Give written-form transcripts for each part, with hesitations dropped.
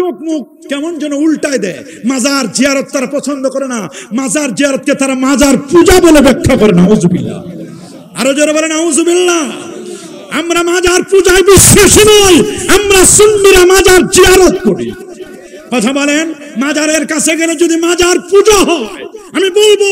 চোখ মুখ কেমন যেন উল্টায় দেয়। মাজার জিয়ারত তারা পছন্দ করে না, মাজার জিয়ারতকে তারা মাজার পূজা বলে ব্যাখ্যা করে। নাউজুবিল্লাহ, আরো জোরে বলেন নাউজুবিল্লাহ। আমরা মাজার পূজায় বিশ্বাসী নই, আমরা সুন্নিরা মাজার জিয়ারত করি। কথা বলেন, মাজারের কাছে গেলে যদি মাজার পূজা হয়, আমি বলবো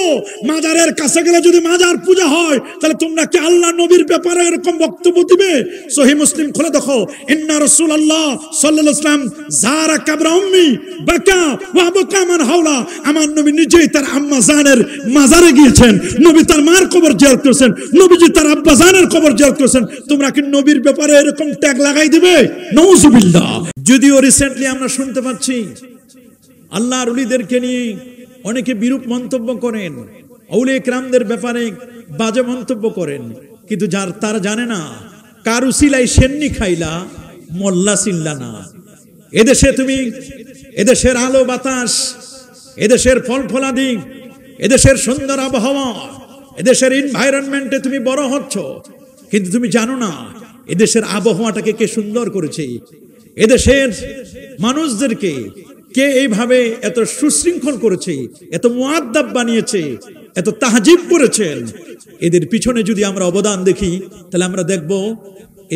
মাজারের কাছে গেলে যদি মাজার পূজা হয়, তাহলে তোমরা কি আল্লাহ নবীর ব্যাপারে এরকম বক্তব্য দিবে? সহিহ মুসলিম খুলে দেখো, ইন্না রাসূলুল্লাহ সাল্লাল্লাহু আলাইহি ওয়াসাল্লাম যারা কবর উম্মি বাকা ওয়া বাকা মান হাওলা, আমার নবী নিজেই তার আম্মা জানের মাজারে গিয়েছেন, নবী তার মার কবর জিয়ারত করেছেন, নবীজি তার আব্বা জানের কবর জিয়ারত করেছেন। তোমরা কি নবীর ব্যাপারে এরকম ট্যাগ লাগাই দিবে? নাউজুবিল্লাহ। যদিও রিসেন্টলি আমরা শুনতে পাচ্ছি আল্লাহর ওলিদেরকে নিয়ে অনেকে বিরূপ মন্তব্য করেন, আউলিয়া কিরামদের ব্যাপারে বাজে মন্তব্য করেন, কিন্তু তারা জানে না কার উসিলায় সেন্নি খাইলা মোল্লা চিল্লা না। এদেশে তুমি, এদেশের আলো বাতাস, এদেশের ফল ফলাদি, এদেশের সুন্দর আবহাওয়া, এদেশের এনভায়রনমেন্টে তুমি বড় হচ্ছ, কিন্তু তুমি জানো না এদেশের আবহাওয়াটাকে কে সুন্দর করেছে, এদেশের মানুষদেরকে কে এইভাবে এত সুশৃঙ্খল করেছে, এত মুআদ্দাব বানিয়েছে, এত তাহজিব করেছেন। এদের পিছনে যদি আমরা অবদান দেখি, তাহলে আমরা দেখব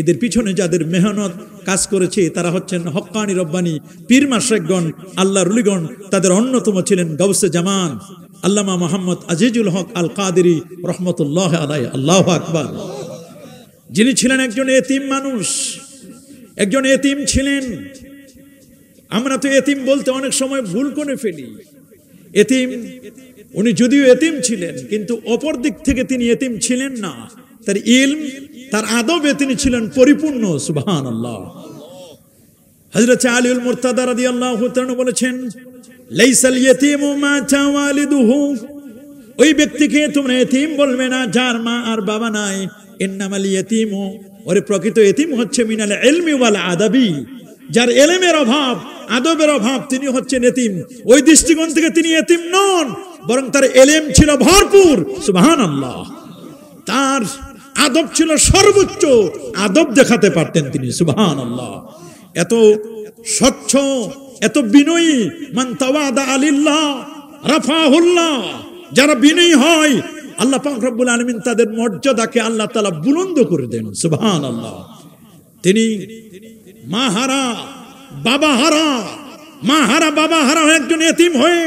এদের পিছনে যাদের মেহনত কাজ করেছে তারা হচ্ছেন হক্কানি রব্বানি পীর মাশায়েখগণ, আল্লাহর ওলিগণ। তাদের অন্যতম ছিলেন গাউসে জামান আল্লামা মুহাম্মদ আজিজুল হক আল কাদেরী রহমতুল্লাহ আলাইহি। আল্লাহু আকবার। যিনি ছিলেন একজন এতিম মানুষ, একজন এতিম ছিলেন। আমরা তো এতিম বলতে অনেক সময় ভুল করে ফেলি। এতিম, উনি যদিও এতিম ছিলেন, কিন্তু অপর দিক থেকে তিনি এতিম ছিলেন না। তার ইলম, তার আদবে তিনি ছিলেন পরিপূর্ণ। সুবহানাল্লাহ। হযরত আলীউল মুরতাদা রাদিয়াল্লাহু তাআলা বলেছেন, লাইসাল ইয়াতীমু মা তাওয়ালিদুহু, ওই ব্যক্তিকে তোমরা এতিম বলবে না যার মা আর বাবা নাই। ইন্নামাল ইয়াতীমু, ওরে প্রকৃত এতিম হচ্ছে মিনাল ইলমি ওয়াল আদাবি, যার এলেমের অভাব, আদবের অভাব, তিনি হচ্ছেন এতিম। ওই দৃষ্টিকোণ থেকে তিনি এতিম নন, বরং তার এলেম ছিল ভরপুর। সুবহানাল্লাহ। তার আদব ছিল সর্বোচ্চ, আদব দেখাতে পারতেন তিনি। সুবহানাল্লাহ। এত স্বচ্ছ, এত বিনয়ী। মান তাওয়াদা লিল্লাহ রাফাহুল্লাহ, যারা বিনয়ী হয় আল্লাহ পাক রব্বুল আলামিন তাদের মর্যাদাকে আল্লাহ তাআলা বুলন্দ করে দেন। সুবহানাল্লাহ। তিনি মা হারা, বাবা হারা, মা হারা, বাবা হারা একজন এতিম হয়ে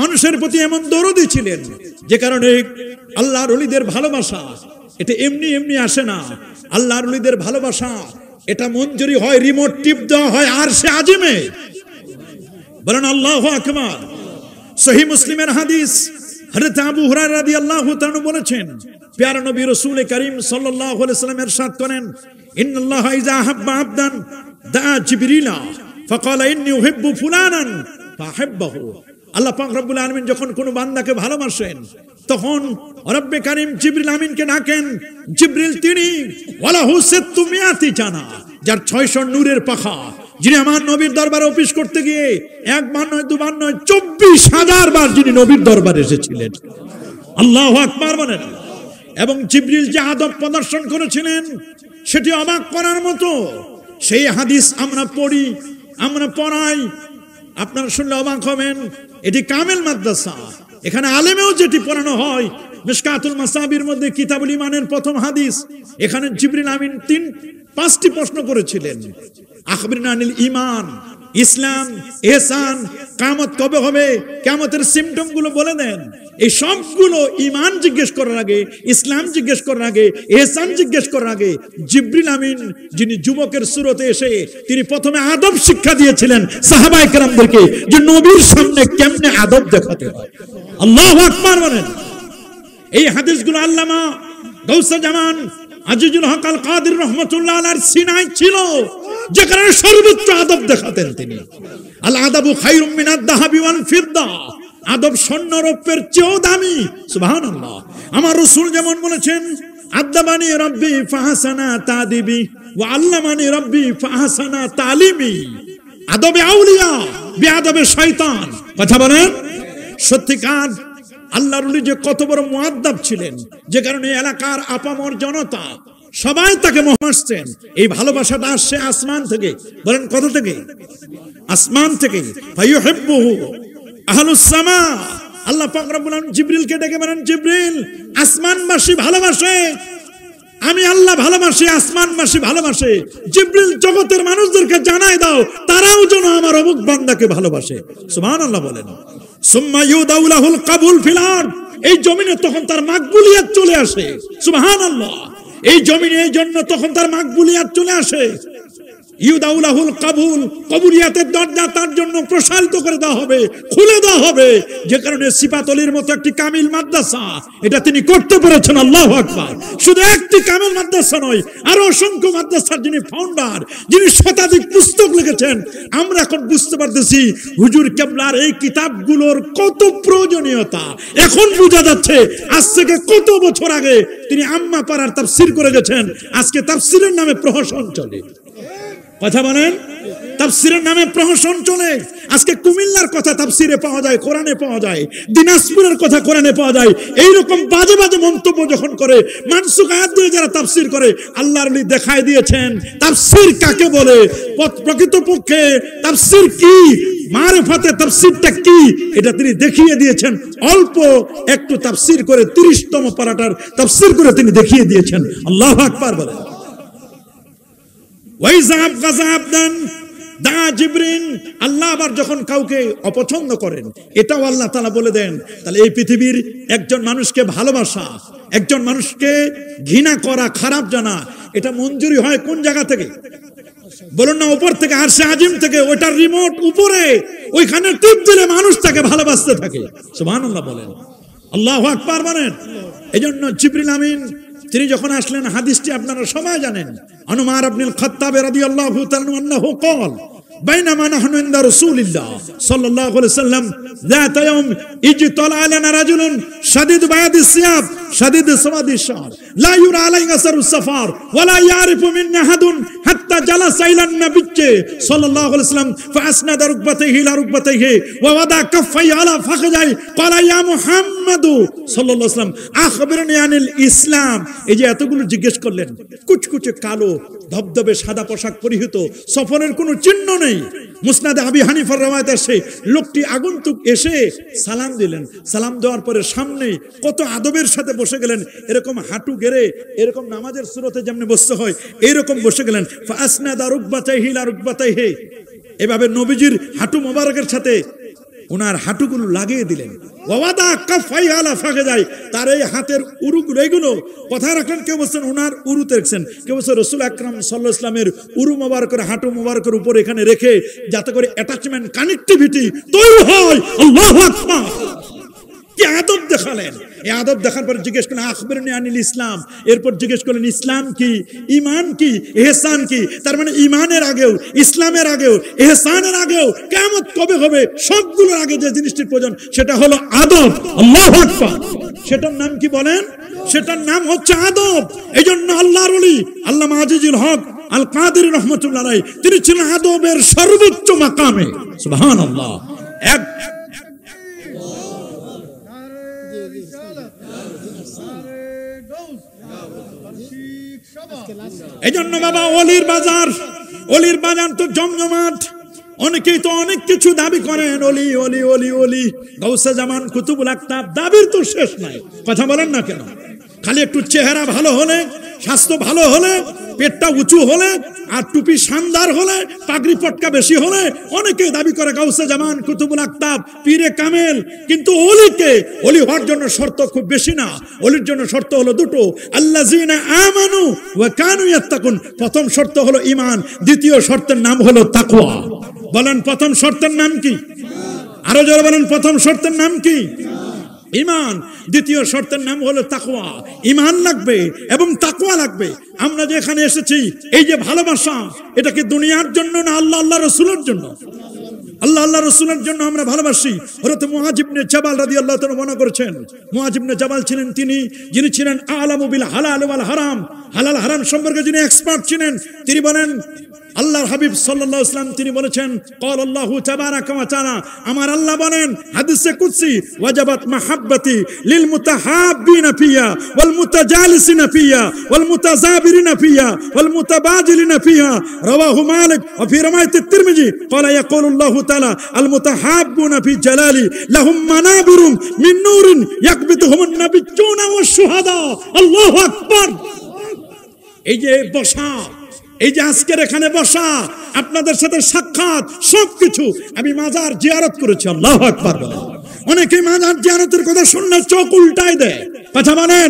মানুষের প্রতি এমন দরদি ছিলেন, যে কারণে আল্লাহর ওলিদের ভালোবাসা এটা এমনি এমনি আসে না। আল্লাহর ওলিদের ভালোবাসা এটা মঞ্জুরি হয়, রিমোট টিপ দেওয়া হয় আরশে আজিমে। বলেন আল্লাহু আকবার। সহিহ মুসলিমের হাদিস, হযরত আবু হুরায়রা রাদিয়াল্লাহু তাআলা বলেছেন, প্যারা নবী রাসূল করিম সাল্লাল্লাহু আলাইহি ওয়াসাল্লাম ইরশাদ করেন, ইন্নাল্লাহা ইযা হাব্বা আবদান দা জিবরিলা ফাকালা ইন্নী উহিব্বু ফুলানান ফাহিব্বাহু। আল্লাহ পাক রব্বুল আলামিন যখন কোন বান্দাকে ভালোবাসেন, তখন রব্বে কারীম জিবরিল আমিনকে ডাকেন। জিবরিল তিনি ওয়ালাহু সিত্তুমিয়াতি জানা, যার 600 নূরের পাখা, যিনি আমার নবীর দরবারে অফিস করতে গিয়ে একবার নয়, দুবার নয়, 24,000 বার যিনি নবীর দরবারে এসেছিলেন। আল্লাহু আকবার বলেন। এবং জিবরিল যে আদব প্রদর্শন করেছিলেন সেটি অবাক করার মতো। সেই হাদিস আমরা পড়ি, আমরা পড়াই, আপনারা শুনলে অবাক হবেন। এটি কামেল মাদ্রাসা, এখানে আলেমেও যেটি পড়ানো হয়। মিশকাতুল মাসাবির মধ্যে কিতাবুল ঈমানের প্রথম হাদিস, এখানে জিবরিল আমিন 5টি প্রশ্ন করেছিলেন। আখবিরনা আনিল ঈমান, ইসলাম, ইহসান, কিয়ামত কবে হবে, কিয়ামতের সিম্পটম গুলো বলে দেন। এই সবগুলো ঈমান জিজ্ঞেস করার আগে, ইসলাম জিজ্ঞেস করার আগে, ইহসান জিজ্ঞেস করার আগে জিবরিল আমিন যিনি যুবকের সুরতে এসে তিনি প্রথমে আদব শিক্ষা দিয়েছিলেন সাহাবায়ে কেরামদেরকে, যে নবীর সামনে কেমনে আদব দেখাতে হয়। আল্লাহু আকবার বলেন। এই হাদিসগুলো আল্লামা গাউসে জামান আজিজুল হক আল কাদের রহমাতুল্লাহ আলাইহির সিনায় ছিল, যে কারণে সর্বোচ্চ আদব দেখাতেন তিনি। আল আদাবু খায়রুম মিনাদ যাহাবি ওয়াল ফিদ্দা, আদব স্বর্ণ রৌপ্যের চেয়েও দামি। সুবহানাল্লাহ। আমার রাসূল যেমন বলেছেন, আদাবানি রাব্বি ফাহাসানা তাদিবি ওয়া আল্লামানি রাব্বি ফাহাসানা তালিমি। আদবে আউলিয়া বেআদবে শয়তান। কথা বলেন। সত্যিকার আল্লাহর ওলি যে কত বড় মুআদ্দাব ছিলেন, যে কারণে এলাকার আপামর জনতা সবাই তাকে ভালোবাসছেন। এই ভালোবাসাটা আসছে আসমান থেকে। বলেন কোথা থেকে? আসমান থেকে। ফায়ুহিব্বুহু আহলুস সামা। আল্লাহ পাক রব্বুল আলামিন জিবরিলকে ডেকে বলেন, জিবরিল, আসমানবাসী ভালোবাসে, আমি আল্লাহ ভালোবাসি, আসমানবাসী ভালোবাসে। জিবরিল জগতের মানুষদেরকে জানায় দাও তারাও যেন আমার অমুক বান্দাকে ভালোবাসে। সুবহানাল্লাহ বলেন। সুম্মা ইউদাউ লাহুল কাবুল ফিল আরদ। এই জমিনে তখন তার মাকবুলিয়াত চলে আসে। সুবহানাল্লাহ। এই জমিনে এই জন্য তখন তার মাকবুলিয়াত চলে আসে। ইউদাউ লাহুল কাবুল, কবুলিয়াতের দরজা তার জন্য প্রসারিত করে দেওয়া হবে, খুলে দেওয়া হবে। যে কারণে সিপাতলির মতো একটি কামিল মাদ্রাসা এটা তিনি করতে পেরেছেন। আল্লাহু আকবার। শুধু একটি কামিল মাদ্রাসা নয়, আরো অসংখ্য মাদ্রাসার যিনি ফাউন্ডার, যিনি শতাধিক পুস্তক লিখেছেন। আমরা এখন বুঝতে পারতেছি হুজুর কেবলার এই কিতাবগুলোর কত প্রয়োজনীয়তা এখন বোঝা যাচ্ছে। আজ থেকে কত বছর আগে তিনি আম্মা পাড়ার তাফসীর করে গেছেন, আজকে তাফসীরের নামে প্রহসন চলে। কথা বলেন, তাফসীরের নামে প্রহসন চলে। আজকে কুমিল্লার কথা তাফসীরে পাওয়া যায়, কোরআনে পাওয়া যায়, দিনাজপুরের কথা কোরআনে পাওয়া যায়। এইরকম বাজে বাজে মন্তব্য যখন করে, মানসুখ আয়াত দিয়ে যারা তাফসীর করে, আল্লাহর ওলি দেখায় দিয়েছেন তাফসীর কাকে বলে, প্রকৃতপক্ষে তাফসীর কি, মারিফাতে তাফসীরটা কি, এটা তিনি দেখিয়ে দিয়েছেন। অল্প একটু তাফসীর করে 30তম পারাটার তাফসীর করে তিনি দেখিয়ে দিয়েছেন। আল্লাহু আকবার বলেন। আল্লাহ আবার যখন কাউকে অপছন্দ করেন, এটাও আল্লাহ তাআলা বলে দেন। তাহলে এই পৃথিবীর একজন মানুষকে ভালোবাসা, একজন মানুষকে ঘৃণা করা, খারাপ জানা, এটা মঞ্জুরি হয় কোন জায়গা থেকে? বলুন না, উপর থেকে, আরশে আজিম থেকে। ওইটার রিমোট উপরে, ওইখানে টিপ দিলে মানুষ তাকে ভালোবাসতে থাকে। সুবহানাল্লাহ বলেন, আল্লাহু আকবার বলেন। এজন্য জিবরিল আমিন তিনি যখন আসলেন, হাদিসটি আপনারা সবাই জানেন। উমর ইবনুল খাত্তাব রাদিয়াল্লাহু তাআলা আনহু قال بينما نحن عند رسول الله صلى الله عليه وسلم ذات يوم اجتلى علينا رجل شديد بياض الثياب شديد سواد الشعر لا يرى عليه اثر السفر ولا يعرف منا احد حتى جلس الى النبي صلى الله عليه وسلم فاسند ركبتيه الى ركبتيه ووضع كفيه على فخذيه قال يا محمد صلى الله عليه وسلم اخبرني عن الاسلام। এই যে এতগুলো জিজ্ঞেস করলেন, কুচকুচে কালো ধবধবে সাদা পোশাক পরিহিত, সফরের কোনো চিহ্ন নেই। মুসনাদে আবি হানিফার রওয়ায়াত আছে, লোকটি আগন্তুক এসে সালাম দিলেন। সালাম দেওয়ার পরে সামনে কত আদবের সাথে বসে গেলেন, এরকম হাঁটু গেড়ে, এরকম নামাজের সুরতে যেমন বসতে হয় এইরকম বসে গেলেন। ফাসনাদা রুকবাতাইহি ইলা রুকবাতাইহি, এভাবে নবীজির হাঁটু মোবারকের সাথে ওনার হাঁটুগুলো লাগিয়ে দিলেন। ওয়াদা কাফাই আলা ফাখযাই, তার এই হাতের উরুগুলো, এইগুলো কথা রাখলেন। কেউ বলছেন ওনার উরুতে রেখেছেন, কেউ বলছেন রাসূল আকরাম সাল্লাল্লাহু আলাইহি ওয়াসাল্লামের উরু মোবারকের, হাঁটু মোবারকের উপর এখানে রেখে, যাতে করে অ্যাটাচমেন্ট, কানেক্টিভিটি তৈরি হয়। আল্লাহু আকবার। কি আদব দেখালেন। এই আদব দেখার পর জিজ্ঞেস করলেন আখবিরনি আনিল ইসলাম। এরপর জিজ্ঞেস করলেন ইসলাম কি, ঈমান কি, ইহসান কি। তার মানে ঈমানের আগেও, ইসলামের আগেও, ইহসানের আগেও, কিয়ামত কবে হবে, সবগুলোর আগে যে জিনিসটির প্রয়োজন সেটা হলো আদব। আল্লাহু আকবার। সেটার নাম কি বলেন? সেটার নাম হচ্ছে আদব। এইজন্য আল্লাহর ওলি আল্লামা আজিজুল হক আল কাদেরী রাহমাতুল্লাহ আলাইহি তিনি ছিলেন আদবের সর্বোচ্চ মাকামে। সুবহানাল্লাহ। এক এজন্য বাবা, অলির বাজার, অলির বাজার তো জমজমাট। অনেকেই তো অনেক কিছু দাবি করেন, অলি অলি অলি অলি, গাউসে জামান, কুতুবুল আকতাব, দাবির তো শেষ নাই। কথা বলেন না কেন? খালি একটু চেহারা ভালো হলে, স্বাস্থ্য ভালো হলে, পেটটা উঁচু হলে, আর টুপি শানদার হলে, পাগড়ি পটকা বেশি হলে অনেকে দাবি করে গাউসে জামান, কুতুবুল আকতাব, পীরে কামেল। কিন্তু অলিকে, অলি হওয়ার জন্য শর্ত খুব বেশি না। অলির জন্য শর্ত হলো দুটো, আল্লাযিনা আমানু ওয়া কানু ইয়াত্তাকুন। প্রথম শর্ত হলো ঈমান, দ্বিতীয় শর্তের নাম হলো তাকওয়া। বলেন প্রথম শর্তের নাম কি? আরো জোরে বলেন, প্রথম শর্তের নাম কি? ঈমান। দ্বিতীয় শর্তের নাম হলো তাকওয়া। ঈমান লাগবে এবং তাকওয়া লাগবে। আমরা যে এখানে এসেছি, এই যে ভালোবাসা, এটা কি দুনিয়ার জন্য না আল্লাহ আল্লাহ রাসূলের জন্য? আল্লাহ আল্লাহ রাসূলের জন্য আমরা ভালোবাসি। হযরত মুআয ইবনে জাবাল রাদিয়াল্লাহু তাআলা বর্ণনা করেছেন, মুআয ইবনে জাবাল ছিলেন যিনি ছিলেন আলামু বিল হালাল ওয়াল হারাম, হালাল হারাম সম্পর্কে যিনি এক্সপার্ট ছিলেন। তিনি বলেন, আল্লাহর হাবিব সাল্লাল্লাহু আলাইহি ওয়াসাল্লাম তিনি বলেছেন, ক্বাল আল্লাহু তাবারাকা ওয়া তাআলা, আমার আল্লাহ বলেন হাদিসে কুদসি, ওয়াজাবাত মাহাব্বতি লিল মুতাহাব্বিনা ফিয়া ওয়াল মুতাজালিসিনা ফিয়া ওয়াল মুতাযাবিরিনা ফিয়া ওয়াল মুতাবাজিলিনা ফিয়া, রাওয়াহু মালিক ওয়া ফি রাওয়ায়াত তিরমিজি ক্বালা ইয়াকুলু আল্লাহু তাআলা আল মুতাহাব্বুনা ফি জালালি লাহুম মানাবিরুম মিন নূরিন ইয়াকবিতুহুমুন নাবিয়্যুনা ওয়াশ শুহাদা। আল্লাহু আকবার। এই যে বসা, এই যে আজকের এখানে বসা, আপনাদের সাথে সাক্ষাৎ, সবকিছু আমি মাজার জিয়ারত করেছি। আল্লাহু আকবার বলেন। অনেকে মাজার জিয়ারতের কথা শুনলে চোখ উল্টায় দেয়, কথা বলেন,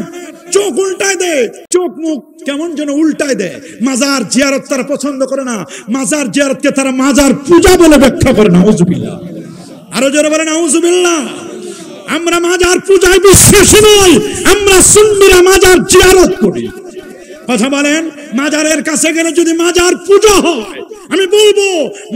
চোখ উল্টায় দেয়, চোখ মুখ কেমন যেন উল্টায় দেয়। মাজার জিয়ারত তারা পছন্দ করে না, মাজার জিয়ারতকে তারা মাজার পূজা বলে ব্যাখ্যা করে। নাউজুবিল্লাহ, আরো জোরে বলেন নাউজুবিল্লাহ। আমরা মাজার পূজায় বিশ্বাসী নই, আমরা সুন্নিরা মাজার জিয়ারত করি। কথা বলেন, মাজারের কাছে গেলে যদি মাজার পূজা হয়, আমি বলবো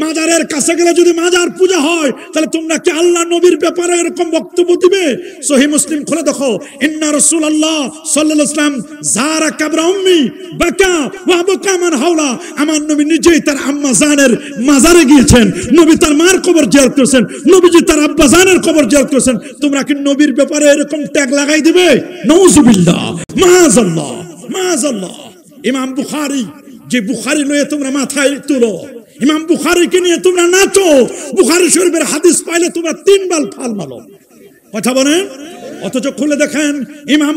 মাজারের কাছে গেলে যদি মাজার পূজা হয়, তাহলে তোমরা কি আল্লাহ নবীর ব্যাপারে এরকম বক্তব্য দিবে? সহিহ মুসলিম খুলে দেখো, ইন্না রাসূলুল্লাহ সাল্লাল্লাহু আলাইহি ওয়াসাল্লাম যারা কবর উম্মি বাকা ওয়া বাকা মান হাওলা, আমার নবী নিজেই তার আম্মা জানের মাজারে গিয়েছেন, নবী তার মার কবর জিয়ারত করেছেন, নবীজি তার আব্বা জানের কবর জিয়ারত করেছেন। তোমরা কি নবীর ব্যাপারে এরকম ট্যাগ লাগাই দিবে? নাউজুবিল্লাহ, মাআযাল্লাহ, মাআযাল্লাহ। ইমাম বুখারী, যে বুখারী লয়ে তোমরা মাথায় তুলো, ইমাম বুখারীকে নিয়ে তোমরা নাচো, বুখারী শরীফের হাদিস পাইলে তোমরা 3 বাল ফাল মারো, কথা বলেন। অথচ খুলে দেখেন ইমাম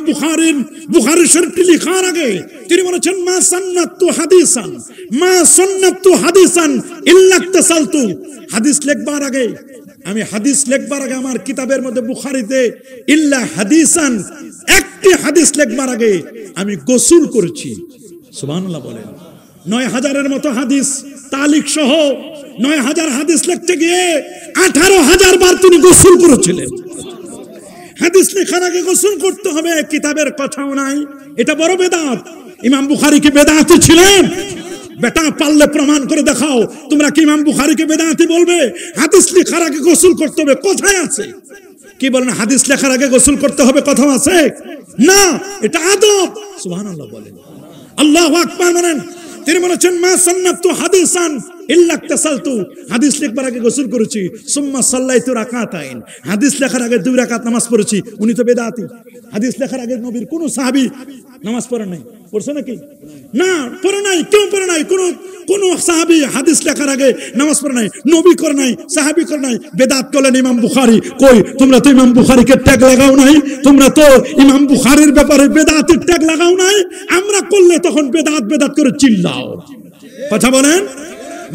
বুখারী শরীফটি লেখার আগে তিনি বলেছেন, মা সান্নাতু হাদিসান, মা সান্নাতু হাদিসান ইল্লা ইক্তাসালতু। হাদিস লেখবার আগে, আমি হাদিস লেখবার আগে আমার কিতাবের মধ্যে বুখারীতে ইল্লা হাদিসান, একটি হাদিস লেখবার আগে আমি গোসল করেছি। সুবহানাল্লাহ বলেন। 9000-এর মতো হাদিস তালিক সহ 9000 হাদিস লিখতে গিয়ে 18000 বার তিনি গোসল করেছিলেন। হাদিস লেখার আগে গোসল করতে হবে, কিতাবের কথাও নাই, এটা বড় বেদাত। ইমাম বুখারী কি বেদাতি ছিলেন? বেটা পারলে প্রমাণ করে দেখাও। তোমরা কি ইমাম বুখারীকে বেদাতি বলবে? হাদিস লেখার আগে গোসল করতে হবে, কোথায় আছে? কি বলেন, হাদিস লেখার আগে গোসল করতে হবে, কোথাও আছে? না, এটা আদব। সুবহানাল্লাহ বলেন, আল্লাহু আকবার বলেন। তিনি বলেছেন, মা সান্নাতু হাদিসান ইল্লা ইক্তাসালতু, হাদিস লেখবার আগে গোসল করেছি। সুম্মা সাল্লাইতু রাকাতাইন, হাদিস লেখার আগে 2 রাকাত নামাজ পড়েছি। উনি তো বেদাতি। হাদিস লেখার আগে নবীর কোন সাহাবী নামাজ পড়েন নাই, পড়ছে নাকি? না, পড়ে নাই। কেউ পড়ে নাই, কোন সাহাবী হাদিস লেখার আগে নামাজ পড়ে নাই, নবী করে নাই, সাহাবী করে নাই। বেদাত করলেন ইমাম বুখারী। কই, তোমরা তো ইমাম বুখারীকে ট্যাগ লাগাও নাই, তোমরা তো ইমাম বুখারীর ব্যাপারে বেদাতের ট্যাগ লাগাও নাই। আমরা করলে তখন বেদাত করে চিল্লাও, কথা বলেন।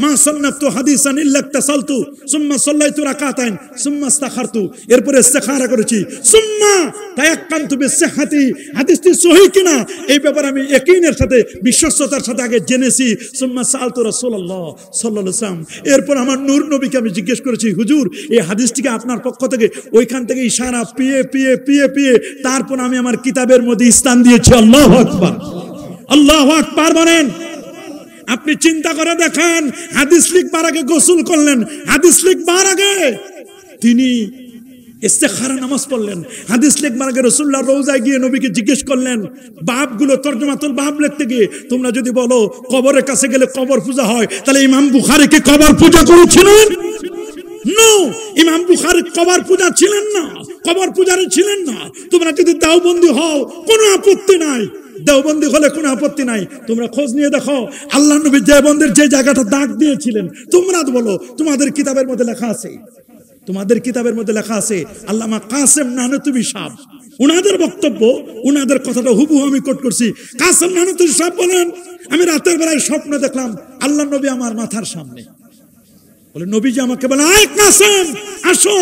মা সান্নাতু হাদিসান ইল্লা ইক্তাসালতু সুম্মা সাল্লাইতু রাকাতাইন সুম্মা ইস্তাখারতু, এরপরে ইস্তিখারা করেছি। সুম্মা তায়াক্কানতু বিসিহহাতি, হাদিসটি সহিহ কিনা এই ব্যাপারে আমি ইয়াকিনের সাথে, বিশ্বস্ততার সাথে আগে জেনেছি। সুম্মা সালতু রাসূলুল্লাহ সাল্লাল্লাহু আলাইহি ওয়াসাল্লাম, এরপর আমার নূর নবীকে আমি জিজ্ঞেস করেছি, হুজুর এই হাদিসটিকে আপনার পক্ষ থেকে, ওইখান থেকে ইশারা পেয়ে তারপর আমি আমার কিতাবের মধ্যে স্থান দিয়েছি। আল্লাহু আকবার, আল্লাহু আকবার বলেন। আপনি চিন্তা করে দেখেন, হাদিস লিখবার আগে গোসল করলেন, হাদিস লিখবার আগে তিনি ইস্তিখারা নামাজ পড়লেন, হাদিস লিখবার আগে রাসূলুল্লাহর রওজায় গিয়ে নবীকে জিজ্ঞেস করলেন। বাবগুলো তরজমাতুল বাব লিখতে গিয়ে তোমরা যদি বলো কবরের কাছে গেলে কবর পূজা হয়, তাহলে ইমাম বুখারী কি কবর পূজা করেছিলেন? নো, ইমাম বুখারী কবর পূজা ছিলেন না, কবর পূজারী ছিলেন না। তোমরা যদি দেওবন্দি হও কোনো আপত্তি নাই, দেওবন্দি হলে কোনো আপত্তি নাই। তোমরা খোঁজ নিয়ে দেখো আল্লাহ নবী দেওবন্দের যে জায়গাটা দাগ দিয়েছিলেন, তোমরা বলো তোমাদের কিতাবের মধ্যে লেখা আছে, তোমাদের কিতাবের মধ্যে লেখা আছে। আল্লামা কাসেম নানুতুবি সাহেব, উনাদের বক্তব্য, উনাদের কথাটা হুবহু আমি কোট করছি। কাসেম নানুতুবি সাহেব বলেন, আমি রাতের বেলায় স্বপ্ন দেখলাম আল্লাহ নবী আমার মাথার সামনে। বলে নবীজি আমাকে বলে, আয় কাসেম আসো,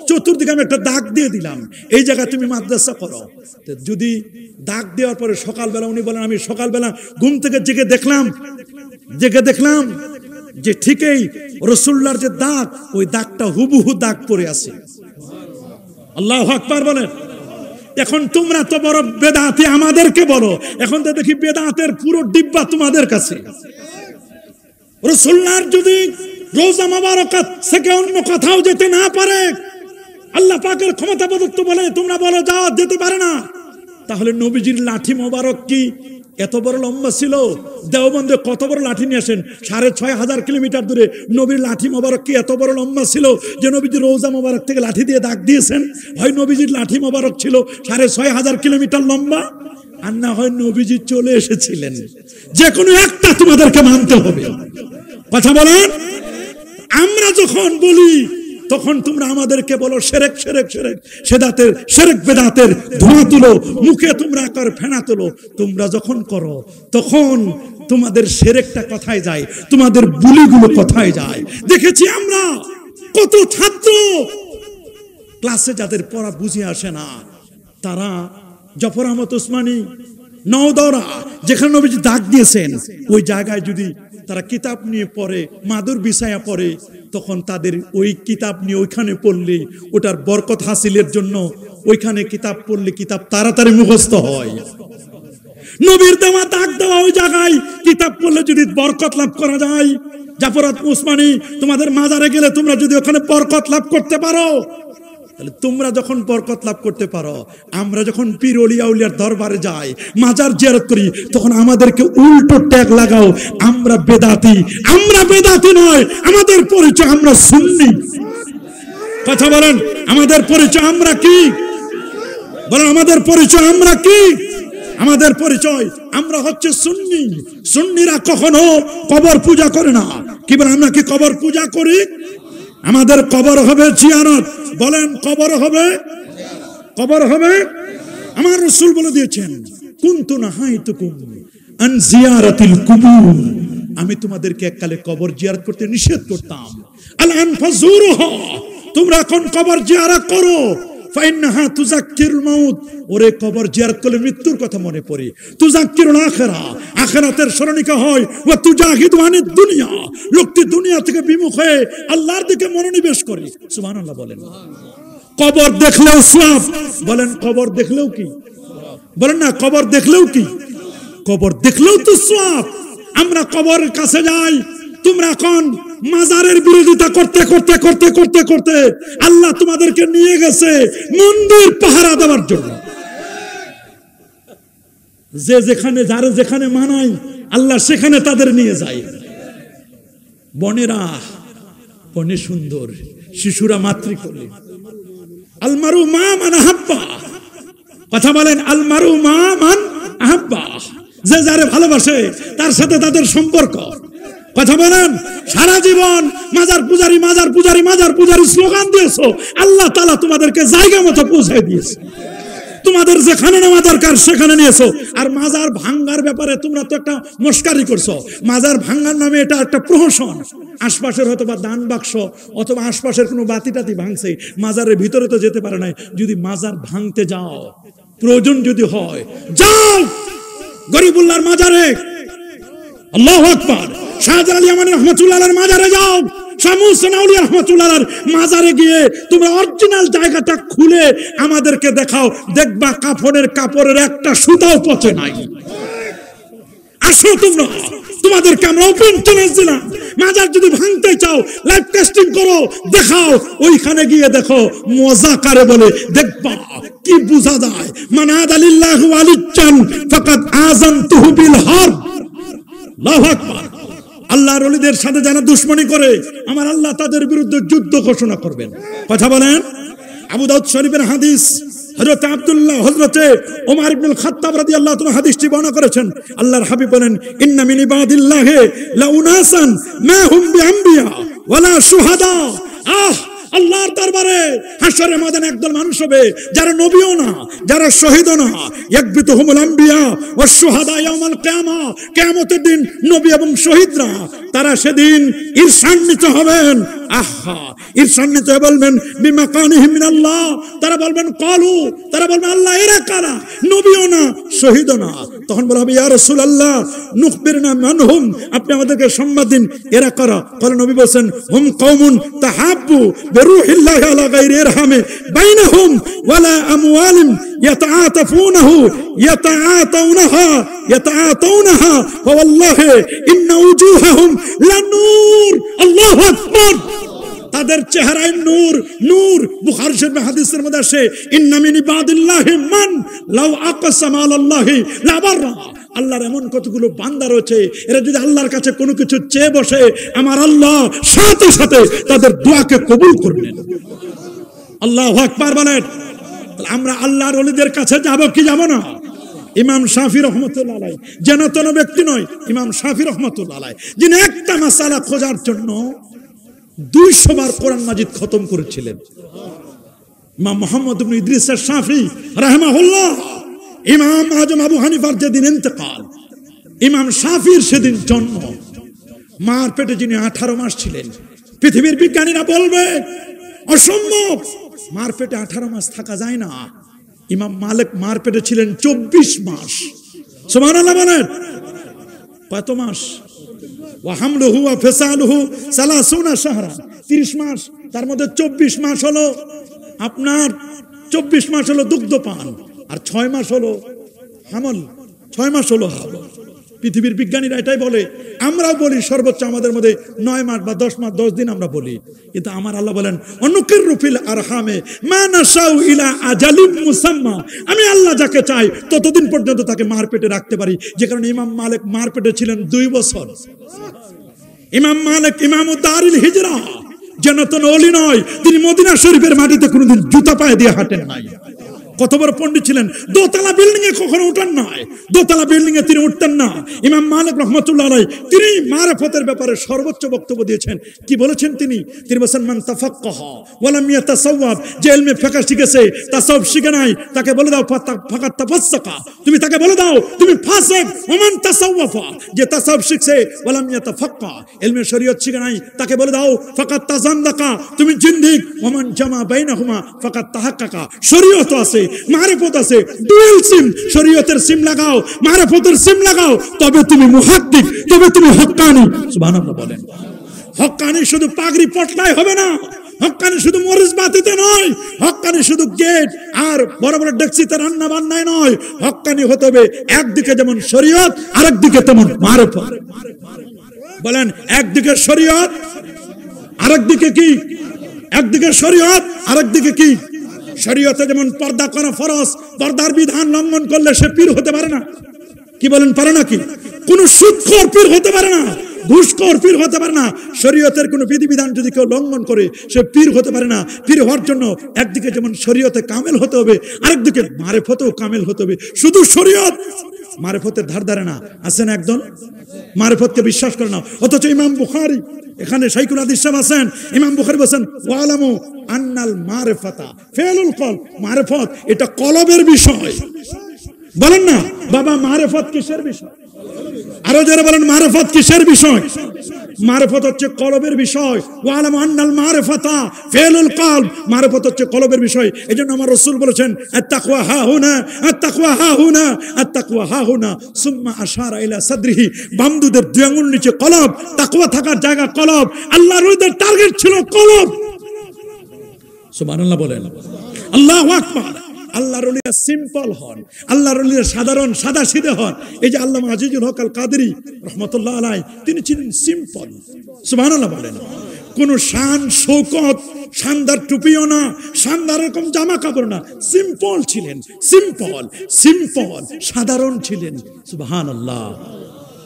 চতুর্দিকে আমি একটা দাগ দিয়ে দিলাম, এই জায়গায় তুমি মাদ্রাসা করো। যদি দাগ দেওয়ার পরে সকালবেলা উনি বলেন, আমি সকালবেলা ঘুম থেকে জেগে দেখলাম যে ঠিকই রাসূলুল্লাহর যে দাগ, ওই দাগটা হুবহু দাগ পড়ে আছে। আল্লাহু আকবার বলেন। এখন তোমরা তো বড় বেদাতি, আমাদেরকে বলো। এখন তো দেখি বেদাতের পুরো ডিব্বা তোমাদের কাছে। রাসূলুল্লাহর যদি রোজা মুবারাকাত থেকে অন্য কোথাও যেতে না পারে, আল্লাহ পাকের ক্ষমতা প্রদত্ত বলে তোমরা বলো যাও, যেতে পারে না, তাহলে নবীজির লাঠি মোবারক কি এত বড় লম্বা ছিল? দেওবন্দে কত বড় লাঠি নিয়ে আসেন, 6500 কিলোমিটার দূরে নবীর লাঠি মোবারক কি এত বড় লম্বা ছিল যে নবীজি রোজা মোবারক থেকে লাঠি দিয়ে দাগ দিয়েছেন? হয় নবীজির লাঠি মোবারক ছিল 6500 কিলোমিটার লম্বা, আর না হয় নবীজি চলে এসেছিলেন। যে কোনো একটা তোমাদেরকে মানতে হবে। কথা বলেন। আমরা যখন বলি তখন তোমরা আমাদেরকে বলো শিরক শিরক শিরক, সেদাতের শিরক বেদাতের ধোঁয়া তুলো, মুখে তোমরা কর ফেনা তুলো। তোমরা যখন করো তখন তোমাদের শিরকটা কোথায় যায়, তোমাদের বুলিগুলো কোথায় যায়? দেখেছি আমরা কত ছাত্র ক্লাসে যাদের পড়া বুঝে আসে না, তারা জাফর আহমদ উসমানী নওদরা যেখানে নবীজি দাগ দিয়েছেন ওই জায়গায় যদি তারা কিতাব নিয়ে পড়ে, মাদুর বিছায়া পড়ে, তখন তাদের ওই কিতাব নিয়ে ওইখানে পড়লে ওটার বরকত হাসিলের জন্য ওইখানে কিতাব পড়লে কিতাব তাড়াতাড়ি মুখস্থ হয়। নবীর দেওয়া দাগ দেওয়া ওই জায়গায় কিতাব পড়লে যদি বরকত লাভ করা যায়, জাফর আহমদ উসমানী তোমাদের মাজারে গেলে তোমরা যদি ওখানে বরকত লাভ করতে পারো, তাহলে তোমরা যখন বরকত লাভ করতে পারো, আমরা যখন পীর ওলি আউলিয়ার দরবারে যাই, মাজার জিয়ারত করি, তখন আমাদেরকে উল্টো ট্যাগ লাগাও আমরা বেদাতি। আমরা বেদাতি নয়, আমাদের পরিচয় আমরা সুন্নি। কথা বলেন, আমাদের পরিচয় আমরা কি? বলেন আমাদের পরিচয় আমরা কি? আমাদের পরিচয় আমরা হচ্ছে সুন্নি। সুন্নিরা কখনো কবর পূজা করে না। কি বলেন, আমরা কি কবর পূজা করি? আমাদের কবর হবে জিয়ারত। বলেন কবর হবে, কবর হবে। আমার রাসূল বলে দিয়েছেন কুনতু নাহাইতুকুম আন জিয়ারাতিল কুবুর, আমি তোমাদেরকে এককালে কবর জিয়ারত করতে নিষেধ করতাম। আলান ফাজুরুহা, তোমরা এখন কবর জিয়ারত করো। ফাইন্নাহা তুযাক্কিরুল মাউত, ওরে কবর জিয়ারত করলে মৃত্যুর কথা মনে পড়ে। তুযাক্কিরুল আখিরা, আখিরাতের স্মরণিকা হয়। ওয়া তুজাহিদু আনিদ দুনিয়া, লোকটি দুনিয়া থেকে বিমুখ হয়ে আল্লাহর দিকে মনোনিবেশ করে। সুবহানাল্লাহ বলেন। কবর দেখলেও সওয়াব। বলেন কবর দেখলেও কি? বলেন না কবর দেখলেও কি? কবর দেখলেও তো সওয়াব। আমরা কবরের কাছে যাই, তোমরা এখন মাজারের বিরোধিতা করতে করতে করতে করতে করতে আল্লাহ তোমাদেরকে নিয়ে গেছে মন্দির পাহারা দেওয়ার জন্য। যে যেখানে যারা যেখানে মানায় আল্লাহ সেখানে তাদের নিয়ে যায়। বনেরা বনে সুন্দর, শিশুরা মাতৃকোলে। আলমারু মা মান আহাব্বা, কথা বলেন আলমারু মা মান আহাব্বা, যে যারে ভালোবাসে তার সাথে তাদের সম্পর্ক। কথা বলেন, সারা জীবন মাজার পূজারি মাজার পূজারি মাজার পূজারি স্লোগান দিয়েছো, আল্লাহ তাআলা তোমাদেরকে জায়গা মতো পৌঁছে দিয়েছে। তোমাদের যেখানে নেওয়া দরকার সেখানে নিয়েছো। আর মাজার ভাঙ্গার ব্যাপারে তোমরা তো একটা মস্কারি করছো। মাজার ভাঙ্গার নামে এটা একটা প্রহসন। আশপাশের হয়তো বা দান বাক্স অথবা আশপাশের কোনো বাতি টাতি ভাঙছে, মাজারের ভিতরে তো যেতে পারে নাই। যদি মাজার ভাঙতে যাও, প্রয়োজন যদি হয়, যাও গরিবুল্লাহর মাজারে, আল্লাহু আকবার, শাহজালাল ইয়ামানী রাহমাতুল্লাহ আলাইহির মাজারে যাও, শাহ মুহসিন আউলিয়া রাহমাতুল্লাহ আলাইহির মাজারে গিয়ে তোমরা অরিজিনাল জায়গাটা খুলে আমাদেরকে দেখাও, দেখবা কাফনের কাপড়ের একটা সুতাও পচে নাই। আসো তোমরা, তোমাদেরকে আমরা ওপেন চ্যালেঞ্জ দিলাম। মাজার যদি ভাঙতে চাও, লাইভ টেস্টিং করো, দেখাও, ওইখানে গিয়ে দেখো মজা কারে বলে, দেখবা কি বুঝা যায়। মান আদালিল্লাহু ওয়ালিয়ান ফাকাদ আযানতুহু বিল হারব। আল্লাহু আকবার। আল্লাহর ওলিদের সাথে যারা দুশমনি করে, আমার আল্লাহ তাদের বিরুদ্ধে যুদ্ধ ঘোষণা করবেন। কথা বলেন। আবু দাউদ শরীফের হাদিস, হযরত আব্দুল্লাহ হযরত ওমর ইবনে খাত্তাব রাদিয়াল্লাহু তাআলা হাদিসটি বর্ণনা করেছেন। আল্লাহর হাবিব বলেন, ইন্না মিন ইবাদিল্লাহি লাউনাসান মা হুম বিআম্বিয়া ওয়ালা শুহাদা। আল্লাহর দরবারে হাশরের ময়দানে একদল মানুষ হবে যারা নবীও না, যারা শহীদও না। ইয়াকবিতুহুমুল আম্বিয়া ওয়াশ শুহাদা ইয়াউমাল কিয়ামা, কিয়ামতের দিন নবী এবং শহীদরা তারা সেদিন ঈর্ষান্বিত হবেন। আহা, ঈর্ষান্বিত হয়ে বলবেন বিমাকানিহিম মিনাল্লাহ, তারা বলবেন ক্বালু, তারা বলবেন আল্লাহ এরা কারা, নবীও না শহীদও না। তখন বলা হবে ইয়া রাসূলুল্লাহ নুখবিরনা মানহুম, আপনি আমাদেরকে সংবাদ দিন এরা কারা। বলে নবী বলেন হুম কওমুন তাহাব্বু বিরূহিল্লাহি আলা গায়রি ইরহাম আরহামে বাইনাহুম ওয়ালা আমওয়ালিম ইয়াতাআতাউনাহা ওয়াল্লাহি ইন্না উজুহাহুম লানূর। আল্লাহু আকবার। তাদের চেহারায় নূর, নূর। বুখারী শরীফে হাদিসের মধ্যে আসে ইন্না মিন ইবাদিল্লাহি মান লাউ আকসামা আলাল্লাহি লাবাররা। আল্লাহর এমন কতগুলো বান্দা রয়েছে, এরা যদি আল্লাহর কাছে কোনো কিছু চেয়ে বসে, আমার আল্লাহ সাথে সাথে তাদের দোয়াকে কবুল করবেন। আল্লাহু আকবার বলেন। আমরা আল্লাহর ওলিদের কাছে যাব কি যাব না? ইমাম শাফি রহমতুল্লাহ আলাইহি যেন তেন ব্যক্তি নয়, ইমাম শাফি রহমতুল্লাহ আলাইহি যিনি একটা মাসালা খোঁজার জন্য 200 বার কোরআন মাজিদ খতম করেছিলেন। ইমাম মুহাম্মদ ইবনে ইদ্রিস শাফি রাহিমাহুল্লাহ, ইমাম আজম আবু হানিফার যেদিন ইন্তেকাল, ইমাম শাফির সেদিন জন্ম। মার পেটে যিনি 18 মাস ছিলেন, পৃথিবীর বিজ্ঞানীরা বলবে অসম্ভব, মার পেটে 18 মাস থাকা যায় না। ইমাম মালিক মার পেটে ছিলেন 24 মাস। সুবহানাল্লাহ বলেন। কত মাস? ওয়া হামলুহু ওয়া ফিসালুহু 30 শাহরা, 30 মাস। তার মধ্যে 24 মাস হলো আপনার 24 মাস হলো দুগ্ধপান, আর 6 মাস হলো হামল, 6 মাস হলো হামল। পৃথিবীর বিজ্ঞানীরা এটাই বলে, আমরাও বলি সর্বোচ্চ আমাদের মধ্যে 9 মাস বা 10 মাস 10 দিন আমরা বলি, কিন্তু আমার আল্লাহ বলেন অনুকিরু ফিল আরহামে মা নাশাউ ইলা আজালিম মুসাম্মা। আমি আল্লাহ যাকে চাই ততদিন পর্যন্ত তাকে মার পেটে রাখতে পারি। যে কারণে ইমাম মালিক মার পেটে ছিলেন 2 বছর। ইমাম মালিক ইমামুদ দারিল হিজরা, যেন তেন ওলি নয়, তিনি মদিনা শরীফের মাটিতে কোনোদিন জুতা পায়ে দিয়ে হাঁটেন নাই। কত বড় পণ্ডিত ছিলেন। দোতলা বিল্ডিং এ কখনো উঠেন নাই, দোতলা বিল্ডিং এ তিনি উঠতেন না। ইমাম মালিক রহমতুল্লাহ আলাইহি তিনি মারিফতের ব্যাপারে সর্বোচ্চ বক্তব্য দিয়েছেন। কি বলেছেন তিনি? তিনি বলেছেন মান তাফাক্কাহা ওয়া লাম ইয়াতাসাওয়াব, যে ইলমে ফিকহ শিখেছে তাসাউফ শিখে নাই, তাকে বলে দাও ফাকাত তাফাসসাকা, তুমি তাকে বলে দাও তুমি ফাসিক। ওয়া মান তাসাওয়াফা, যে তাসাউফ শিখছে ওয়া লাম ইয়াতাফাক্কা, ইলমে শরীয়ত শিখে নাই, তাকে বলে দাও ফাকাত তাজান্দাকা, তুমি জিন্দিক। ওয়া মান জামা বাইনাহুমা ফাকাত তাহাক্কাকা, শরীয়ত আছে মারিফত আছে, ডুয়াল সিম, শরীয়তের সিম লাগাও, মারিফতের সিম লাগাও, তবে তুমি মুহাদ্দিক, তবে তুমি হক্কানি। সুবহানাল্লাহ বলেন। হক্কানি শুধু পাগড়ি পটলাই হবে না, হক্কানি শুধু মরিচ বাতিতে নয়, হক্কানি শুধু গেট আর বড় বড় ডেকচিতে রান্না বান্নায় নয়। হক্কানি হতে হবে একদিকে যেমন শরীয়ত, আরেকদিকে তেমন মারিফত। বলেন একদিকে শরীয়ত, আরেকদিকে কি? একদিকে শরীয়ত, আরেকদিকে কি? শরীয়তে যেমন পর্দা করা ফরজ, পর্দার বিধান লঙ্ঘন করলে সে পীর হতে পারে না। কি বলেন, পারে নাকি? কোন সুদখোর পীর হতে পারে না, ঘুষখোর পীর হতে পারে না। শরীয়তের কোন বিধিবিধান যদি কেউ লঙ্ঘন করে সে পীর হতে পারে না। পীর হওয়ার জন্য একদিকে যেমন শরীয়তে কামেল হতে হবে, আরেকদিকে মারিফতেও কামেল হতে হবে। শুধু শরীয়ত মারিফতের ধার ধারে না, আছেন একজন মারিফতকে বিশ্বাস করে না। অথচ ইমাম বুখারী, এখানে শাইখুল হাদিস সাহেব আছেন, ইমাম বুখারী বলেন ওয়ালামু আন্নাল মারিফাতা ফিলুল কলব, মারিফত এটা কলবের বিষয়। বলেন না বাবা মারিফত কিসের বিষয়? আরো যারা বলেন মারিফত কিসের বিষয়? মারিফত হচ্ছে কলবের বিষয়। ওয়ালামু আন্নাল মারিফাতা ফিলুল কলব, মারিফত হচ্ছে কলবের বিষয়। এজন্য আমার রাসূল বলেছেন আত-তাকওয়া হাহুনা, আত-তাকওয়া হাহুনা, আত-তাকওয়া হাহুনা, সুম্মা আশারা ইলা সাদরিহি, বামদুদের 2 আঙ্গুল নিচে কলব, তাকওয়া থাকার জায়গা কলব। আল্লাহর ওদের টার্গেট ছিল কলব। সুবহানাল্লাহ বলেন। আল্লাহু আকবার। আল্লাহর ওলিরা সিম্পল হন, আল্লাহর ওলিরা সাধারণ সাদা সিধে হন। এই যে আল্লামা আজিজুল হক আল কাদেরী রহমতুল্লাহ আলাইহি, তিনি ছিলেন সিম্পল। সুবহানাল্লাহ বলেন। কোন শান শৌকত, শানদার টুপিও না, শানদার এরকম জামা কাপড় না, সিম্পল ছিলেন। সিম্পল, সিম্পল, সাধারণ ছিলেন। সুবহানাল্লাহ,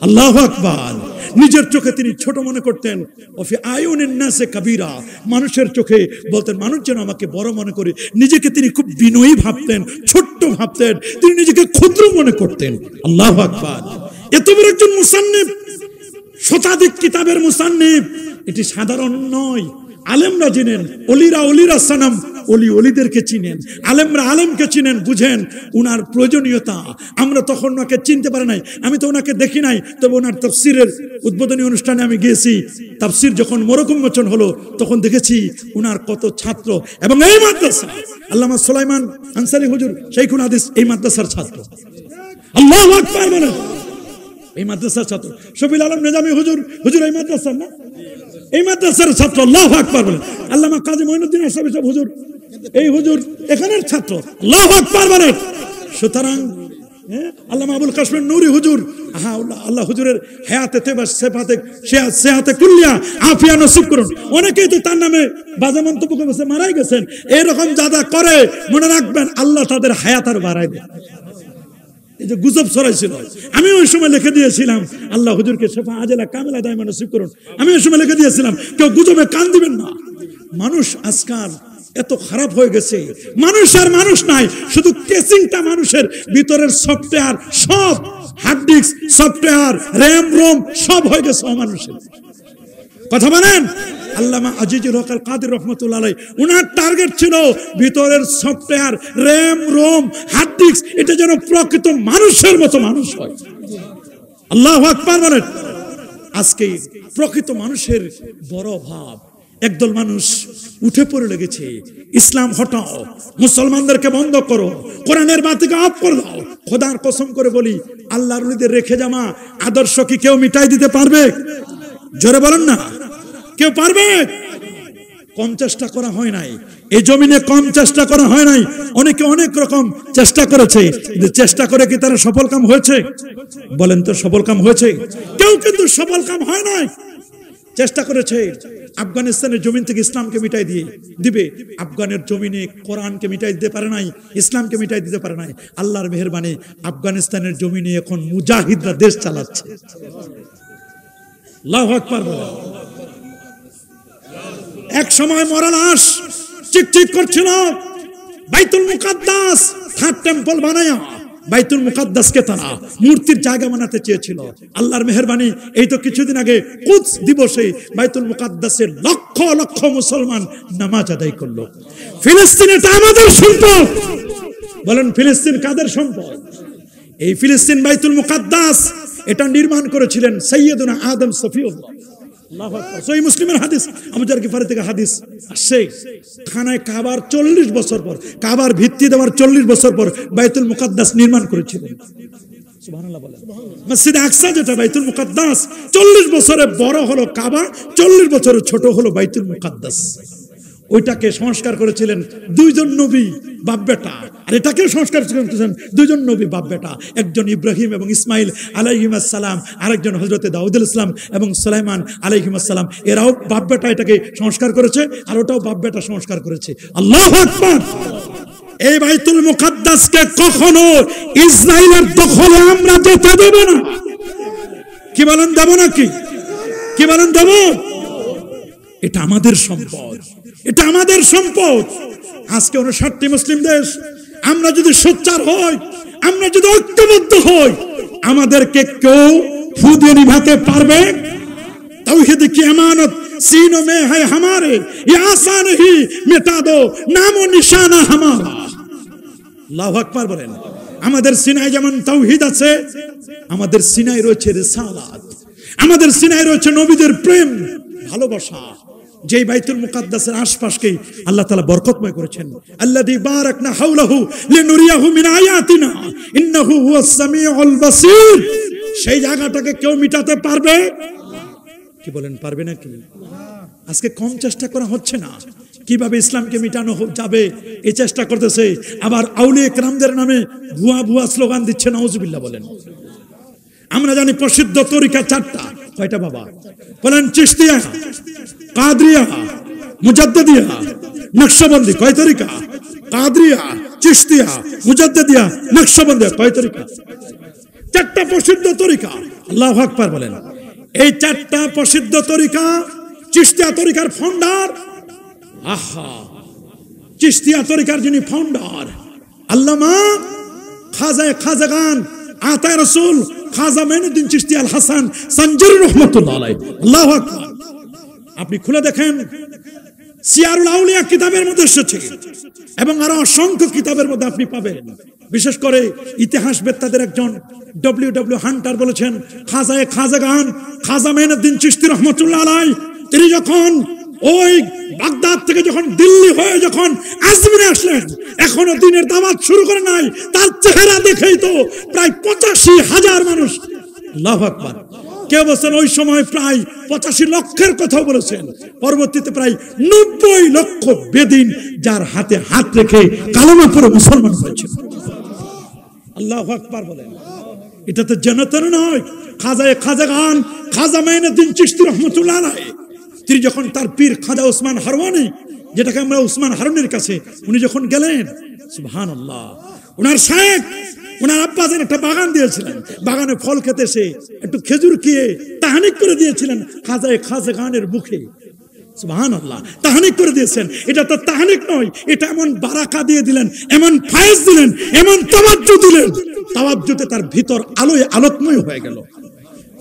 আল্লাহু আকবার। নিজের চোখে তিনি ছোট মনে করতেন। ওফি আয়ুনিন নাসে কাবীরা, মানুষের চোখে বলতেন মানুষ যেন আমাকে বড় মনে করে। নিজেকে তিনি খুব বিনয়ী ভাবতেন, ছোট্ট ভাবতেন, তিনি নিজেকে ক্ষুদ্র মনে করতেন। আল্লাহু আকবার। এত বড় একজন মুসান্নিফ, শতাধিক কিতাবের মুসান্নিফ, এটি সাধারণ নয়। আলেমরা চিনেন, অলিরা অলিরা সানাম, অলি অলিদেরকে চিনেন, আলেমরা আলেমকে চিনেন, বুঝেন উনার প্রয়োজনীয়তা। আমরা তখন ওনাকে চিনতে পারি নাই, আমি তো ওনাকে দেখি নাই, তবে ওনার তাফসিরের উদ্বোধনী অনুষ্ঠানে আমি গিয়েছি। তাফসির যখন মোরক উন্মোচন হলো তখন দেখেছি উনার কত ছাত্র। এবং এই মাদ্রাসা আল্লামা সুলাইমান আনসারী হুজুর শাইখুল হাদিস এই মাদ্রাসার ছাত্র। আল্লাহু আকবার বলেন। এই মাদ্রাসার ছাত্র শফিল আলম নিজামী হুজুর, হুজুর এই মাদ্রাসার না, এই মাদ্রাসার ছাত্র। আল্লাহু আকবার বলেন। আল্লামা কাজী মঈনুদ্দিন আশরাফি সাহেব হুজুর এই হুজুর এখানের ছাত্র, আল্লাহু আকবার বলেন। সুতরাং আল্লামা আবুল কাসেম নূরি হুজুর, আল্লাহ হুজুরের হায়াতে তৈবা সেহাতে কুল্লিয়া আফিয়া নসিব করুন। অনেকেই তো তার নামে বাজে মন্তব্য করেছে, মারাই গেছেন। এরকম যারা করে মনে রাখবেন আল্লাহ তাদের হায়াত আর বাড়াই দেয়। এই যে গুজব ছড়াইছিল, আমি ওই সময় লিখে দিয়েছিলাম আল্লাহ হুজুরকে শেফা আজেলা কামেলা দায়মা নসিব করুন। আমি ওই সময় লিখে দিয়েছিলাম কেউ গুজবে কান দিবেন না। মানুষ আজকাল এত খারাপ হয়ে গেছে, মানুষ আর মানুষ নাই, শুধু কেসিংটা মানুষের ভিতরের সফটওয়্যার, সব hard disk software RAM ROM সব হয়ে গেছে অমানুষের। কথা বলেন। আল্লামা আজিজুল হক আল কাদের রহমাতুল্লাহ আলাইহি, উনার টার্গেট ছিল ভিতরের software RAM ROM hard disk এটা যেন প্রকৃত মানুষের মতো মানুষ হয়। আল্লাহু আকবার বলেন। আজকে প্রকৃত মানুষের বড় অভাব। একদল মানুষ উঠে পড়ে লেগেছে, ইসলাম হটাও, মুসলমানদেরকে বন্ধ করো, কোরআনের বাতিকে অফ করে দাও। খোদার কসম করে বলি, আল্লাহর ওলিদের রেখে যাওয়া আদর্শ কি কেউ মিটাই দিতে পারবে? জোরে বলেন না, কেউ পারবে? কম চেষ্টা করা হয় নাই, এই জমিনে কম চেষ্টা করা হয় নাই। অনেকে অনেক রকম চেষ্টা করেছে, কিন্তু চেষ্টা করে কি তারা সফল কাম হয়েছে? বলেন তো, সফল কাম হয়েছে? কেউ কিন্তু সফল কাম হয় নাই। চেষ্টা করেছে আফগানিস্তানের জমিন থেকে ইসলামকে মিটাই দিবে, আফগানের জমিনে কোরআনকে মিটাই দিতে পারে নাই, ইসলামকে মিটাই দিতে পারে নাই। আল্লাহর মেহেরবানি, আফগানিস্তানের জমিনে এখন মুজাহিদরা দেশ চালাচ্ছে। আল্লাহু আকবার বলেন। এক সময় মরা লাশ চিকচিক করছিল, বাইতুল মুকাদ্দাস থার্ড টেম্পল বানায়া বাইতুল মুকাদ্দাসকে তারা মূর্তির জায়গা বানাতে চেয়েছিল। আল্লাহর মেহেরবানি, এই তো কিছুদিন আগে কুদস দিবসে বাইতুল মুকাদ্দাসে লক্ষ লক্ষ মুসলমান নামাজ আদায় করলো। ফিলিস্তিন এটা আমাদের সম্পদ। বলেন, ফিলিস্তিন কাদের সম্পদ? এই ফিলিস্তিন বাইতুল মুকাদ্দাস এটা নির্মাণ করেছিলেন সাইয়্যিদুনা আদম সফিউল্লাহ। আল্লাহু আকবার। সহিহ মুসলিমের হাদিস, আবু জার গিফারি থেকে হাদিস আসছে, খানায় কাবার 40 বছর পর, কাবার ভিত্তি দেওয়ার 40 বছর পর বাইতুল মুকাদ্দাস নির্মাণ করেছিলেন। সুবহানাল্লাহ বলেন। মসজিদে আকসা যেটা বাইতুল মুকাদ্দাস, 40 বছরে বড় হলো কাবা, 40 বছরে ছোট হলো বাইতুল মুকাদ্দাস। ওইটাকে সংস্কার করেছিলেন দুইজন নবী বাপ বেটা, আর এটাকে সংস্কার করেছিলেন দুইজন নবী বাপ বেটা, একজন ইব্রাহিম এবং ইসমাইল আলাইহিস সালাম, আরেকজন হযরতে দাউদ আলাইহিস সালাম এবং সুলাইমান আলাইহিস সালাম। এরাও বাপ বেটা এটাকে সংস্কার করেছে, আর ওটাও বাপ বেটা সংস্কার করেছে। আল্লাহু আকবার। এই বাইতুল মুকাদ্দাসকে কখনো ইসরায়েলের দখলে আমরা যেতে দেব না। কি বলেন, দেব নাকি? কি বলেন, দেব? এটা আমাদের সম্পদ, এটা আমাদের সম্পদ। আজকে 59টি মুসলিম দেশ, আমরা যদি সোচ্চার হই, আমরা যদি ঐক্যবদ্ধ হই, আমাদেরকে কেউ ফু দিয়ে নিভাতে পারবে? তাওহীদ কি আমানত सीनों में है हमारे, ये आसान ही मिटा दो नामो निशाना हमारा। আল্লাহু আকবার বলেন। আমাদের সিনায় যেমন তাওহীদ আছে, আমাদের সিনায় রয়েছে রিসালাত, আমাদের সিনায় রয়েছে নবীদের প্রেম ভালোবাসা। যেই বাইতুল মুকাদ্দাসের আশপাশকে আল্লাহ তাআলা বরকতময় করেছেন, আল্লাযী বারাকনা হাওলাহু লিনুরিয়াহু মিন আয়াতিনা ইন্নাহু হুয়াস সামিউল বাসীর। সেই জায়গাটাকে কেউ মিটাতে পারবে? কি বলেন, পারবে নাকি? আজকে কম চেষ্টা করা হচ্ছে না। কিভাবে ইসলামকে মিটানো যাবে এই চেষ্টা করতেছে, আবার আউলিয়া কেরামদের নামে ভুয়া ভুয়া স্লোগান দিচ্ছে। নাউজুবিল্লাহ বলেন। আমরা জানি প্রসিদ্ধ তরিকা 4টা। কয়টা বাবা? বলেন, চিশতিয়া, কাদরিয়া, মুজাদ্দিদিয়া, নকশবন্দি। কয় তরিকা? কাদরিয়া, চিশতিয়া, মুজাদ্দিদিয়া, নকশবন্দিয়া। কয় তরিকা? 4টা প্রসিদ্ধ তরিকা। আল্লাহু আকবার বলেন। এই 4টা প্রসিদ্ধ তরিকা, চিশতিয়া তরিকার ফাউন্ডার, আহা, চিশতিয়া তরিকার যিনি ফাউন্ডার আল্লামা খাজাগান আতা রাসূল খাজা মাইনুদ্দিন চিশতি আল হাসান সানজারি রাহমাতুল্লাহ আলাইহি। আল্লাহু আকবার। আপনি খুলে দেখেন, সিয়ারুল আউলিয়া কিতাবের মধ্যে এসেছে এবং আরো অসংখ্য কিতাবের মধ্যে আপনি পাবেন। বিশেষ করে ইতিহাসবেত্তাদের একজন ডব্লিউ হান্টার বলেছেন, খাজাগান খাজা মাইনুদ্দিন চিশতি রাহমাতুল্লাহ আলাইহি তিনি যখন ওই বাগদাদ থেকে যখন দিল্লি হয়ে যখন আজমিরে আসলেন, এখনো দিনের দাওয়াত শুরু করে নাই। তার চেহারা দেখেই তো প্রায় 85,000 মানুষ, আল্লাহু আকবার, কেউ বলছেন ওই সময় প্রায় 85 লক্ষের কথা বলেছেন, পরবর্তীতে প্রায় 90 লক্ষ বেদিন যার হাতে হাত রেখে কালেমা পড়ে মুসলমান হয়েছে। আল্লাহু আকবার বলেন। এটা তো জনতন নয়, খাজাগান খাজা মাইনুদ্দিন চিশতি রহমাতুল্লাহ আলাইহি তিনি যখন তার পীর খাজা ওসমান হারওয়ানি, যেটাকে আমরা ওসমান হারুনের কাছে, উনি যখন গেলেন, সুবহানাল্লাহ, ওনার শেখ ওনার আব্বাজান একটা বাগান দিয়েছিলেন, বাগানে ফল খেতে এসে একটু খেজুর খেয়ে তাহানিক করে দিয়েছিলেন খাজাগানের মুখে। সুবহানাল্লাহ, তাহানিক করে দিয়েছেন। এটা তো তাহানিক নয়, এটা এমন বারাকা দিয়ে দিলেন, এমন ফায়েজ দিলেন, এমন তাওয়াজ্জু দিলেন, তাওয়াজ্জুতে তার ভিতর আলোয় আলোকময় হয়ে গেল।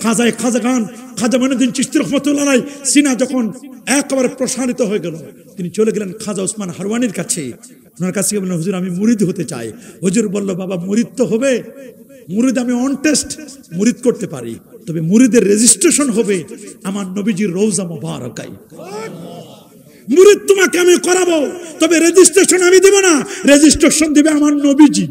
খাজাগান খাজা মাইনুদ্দিন চিশতি রহমাতুল্লাহ আলাইহি সিনা যখন একেবারে প্রসারিত হয়ে গেল, তিনি চলে গেলেন খাজা ওসমান হারওয়ানির কাছে। ওনার কাছে বললেন, হুজুর আমি মুরিদ হতে চাই। হুজুর বলল, বাবা মুরিদ তো হবে, মুরিদ আমি অন টেস্ট মুরিদ করতে পারি, তবে মুরিদের রেজিস্ট্রেশন হবে আমার নবীজির রওজা মুবারাকায়। মুরিদ তোমাকে আমি করাবো, তবে রেজিস্ট্রেশন আমি দিব না, রেজিস্ট্রেশন দিবে আমার নবীজি।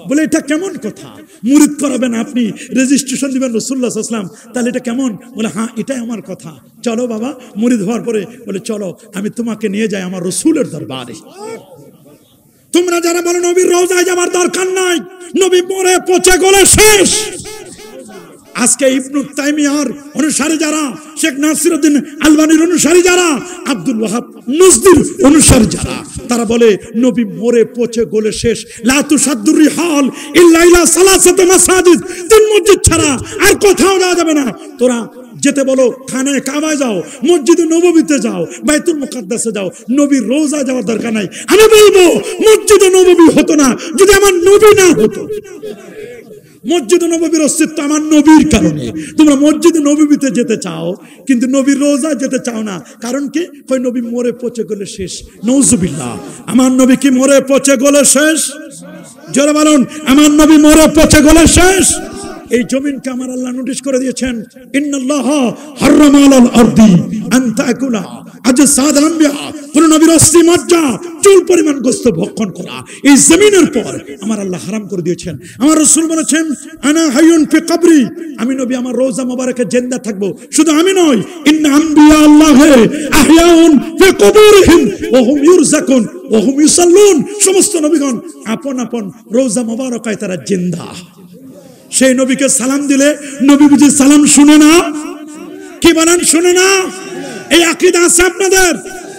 বলে এটা কেমন কথা, মুরিদ করাবেন আপনি, রেজিস্ট্রেশন দিবেন রাসূলুল্লাহ সাল্লাল্লাহু আলাইহি ওয়াসাল্লাম, তাহলে এটা কেমন? বলে হ্যাঁ এটাই আমার কথা। চলো বাবা, মুরিদ হওয়ার পরে বলে চলো আমি তোমাকে নিয়ে যাই আমার রাসূলের দরবারে। তোমরা যারা বলো নবীর রওজায় যাবার দরকার নাই, নবী মরে পচে গলে শেষ, আজকে ইবনু তাইমিয়ার অনুসারী যারা, শেখ নাসিরউদ্দিন আলবানীর অনুসারী যারা, আব্দুল ওয়াহাব নজদির অনুসারী যারা, তারা বলে নবী মরে পচে গলে শেষ। লা তুসাদ্দুর রিহাল ইল্লা ইলা সালাসাতি মাসাজিদ, তিন মসজিদ ছাড়া আর কোথাও যাওয়া যাবে না। তোরা যেতে বলো খানায় কাবায় যাও, মসজিদে নববীতে যাও, বাইতুল মুকাদ্দাসে যাও, নবীর রওজায় যাওয়ার দরকার নাই। আমি বলবো মসজিদে নববী হতো না যদি আমার নবী না হতো। মসজিদে নববীর অস্তিত্ব আমার নবীর কারণে। তোমরা মসজিদে নববীতে যেতে চাও কিন্তু নবীর রওজায় যেতে চাও না, কারণ কি? কই নবী মরে পচে গলে শেষ। নাউজুবিল্লাহ, আমার নবী কি মরে পচে গলে শেষ? জোরে বলুন, আমার নবী মরে পচে গলে শেষ। এই জমিনকে আমার আল্লাহ নোটিশ করে দিয়েছেন, ইন্নাল্লাহ হারামা আলাল আরদি আন তাকুলা আজসাদাল আম্বিয়া, কোন নবীর অস্থি মজ্জা চুল পরিমাণ গোশত ভক্ষণ করা এই জমিনের পর আমার আল্লাহ হারাম করে দিয়েছেন। আমার রাসূল বলেছেন, আনা হাইয়ুন ফি কবরি, আমি নবী আমার রওজা মোবারকে জিন্দা থাকবো। শুধু আমি নয়, ইন্না আম্বিয়া আল্লাহ আহয়াউন ফি কুবুরিহিম ওয়া হুম ইউরযাকুন ওয়া হুম ইউসাল্লুন, সমস্ত নবীগণ আপন আপন রওজা মোবারকায় তারা জিন্দা। সেই নবীকে সালাম দিলে নবী বুঝি সালাম শুনে না? কি বলেন, শুনে না? এই আকীদা আছে আপনাদের?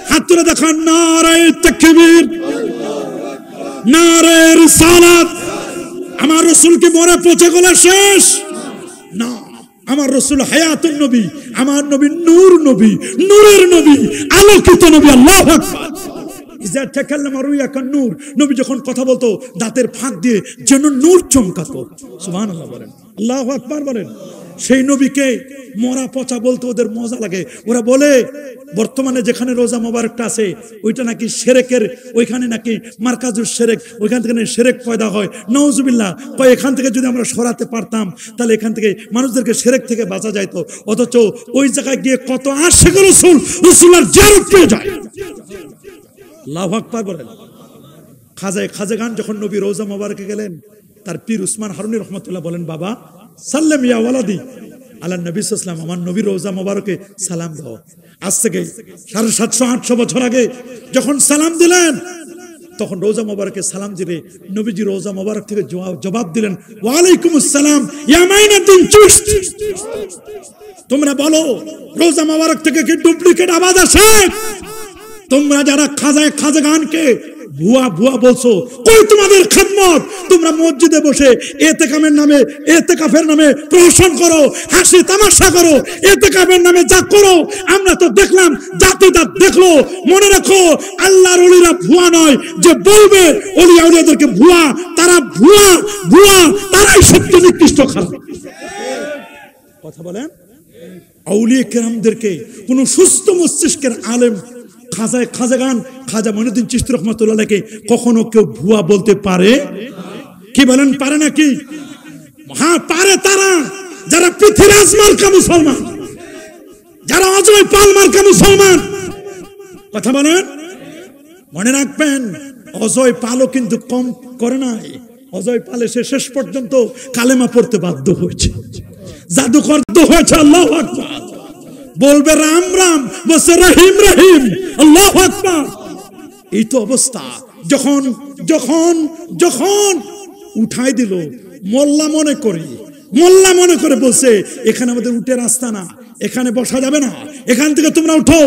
হাত তুলে দেখান, নারে তাকবীর, নারে রিসালাত। আমার রাসূল কি মরে পচে গলে শেষ? না, আমার রাসূল হায়াতুন নবী, আমার নবী নূর নবী, নূরের নবী, আলোকিত নবী। আল্লাহু আকবার। ইজা তাকাল্লামা রুয়াকা নূর, নবী যখন কথা বলতো দাঁতের ফাঁক দিয়ে যেন নূর চমকাতো। সুবহানাল্লাহ বলেন, আল্লাহু আকবার বলেন। সেই নবীকে মরা পচা বলতে ওদের মজা লাগে। ওরা বলে বর্তমানে যেখানে রোজা মোবারকটা আছে ওইটা নাকি শিরকের, ওইখানে নাকি মারকাজুস শিরক, ওইখান থেকে শিরক পয়দা হয়। নাউজুবিল্লাহ। কয় এখান থেকে যদি আমরা সরাতে পারতাম তাহলে এখান থেকে মানুষদেরকে শিরক থেকে বাঁচা যাইতো। অথচ ওই জায়গায় গিয়ে কত আশিক রাসূল রাসূলুল্লাহর জিয়ারত পেয়ে যায়। আল্লাহু আকবার বলেন। খাজাগান যখন নবী রওজা মোবারকে গেলেন, তার পীর উসমান হারুনি রহমাতুল্লাহ বলেন, বাবা সাল্লাম ইয়া ওয়ালাদি আলা নবী সাল্লাল্লাহু আলাইহি ওয়াসাল্লাম, আমার নবী রওজা মোবারকে সালাম দাও। আজ থেকে 750-800 বছর আগে যখন সালাম দিলেন, তখন রওজা মোবারকে সালাম দিলে নবীজি রওজা মোবারক থেকে জবাব দিলেন, ওয়া আলাইকুমুস সালাম ইয়া মাইনুদ্দিন চিশতি। তোমরা বলো রওজা মোবারক থেকে কি ডুপ্লিকেট আওয়াজ আসে? তোমরা যারা খাজাগানকে ভুয়া ভুয়া বলছো, কই তোমাদের খিদমত? তোমরা মসজিদে বসে এতেকাফের নামে প্রহসন করো, হাসি তামাশা করো, এতেকাফের নামে যা করো আমরা তো দেখলাম, জাতি তা দেখলো। মনে রাখো, আল্লাহর ওলিরা ভুয়া নয়। যে বলবে ওলিয়া ওলিয়াদেরকে ভুয়া, তারা ভুয়া, ভুয়া তারাই সবচেয়ে নিকৃষ্ট খারাপ। কথা বলেন, আউলিয়া কেরামদেরকে কোন সুস্থ মস্তিষ্কের আলেম খাজাগান খাজা মাইনুদ্দিন চিশতি রহমাতুল্লাহ আলাইহি কখনো কেউ ভুয়া বলতে পারে? কি বলেন, পারে নাকি? হ্যাঁ পারে। তারা যারা পৃথিরাজ মার্কা মুসলমান, যারা অজয় পাল মার্কা মুসলমান। কথা বলেন, মনে রাখবেন অজয় পালও কিন্তু কম করে নাই। অজয় পালে সে শেষ পর্যন্ত কালেমা পড়তে বাধ্য হয়েছে। জাদুকর তো হয়েছে আল্লাহু আকবার, বলবে রাম রাম, বলছে রহিম রহিম, আল্লাহু আকবার। এই তো অবস্থা। যখন যখন যখন উঠাই দিল, মোল্লা মনে করে বলছে এখানে আমাদের উটের রাস্তা না, এখানে বসা যাবে না, এখান থেকে তোমরা উঠো।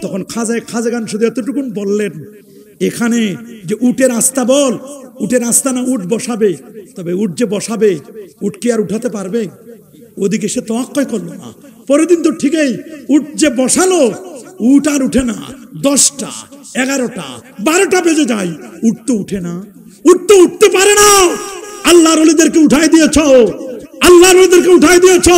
তখন খাজাগান শুধু এতটুকুন বললেন, এখানে যে উটের রাস্তা বল, উটের রাস্তা না, উট বসাবে, তবে উট যে বসাবে, উট কি আর উঠাতে পারবে? ওদিকে সে তোয়াক্কাই করলো না। পরের দিন তো ঠিকই উট যে বসালো, উট আর উঠে না। 10টা 11টা 12টা বেজে যায়, উট তো উঠে না, উট তো উঠতে পারে না। আল্লাহর ওলিদেরকে উঠাই দিয়েছ,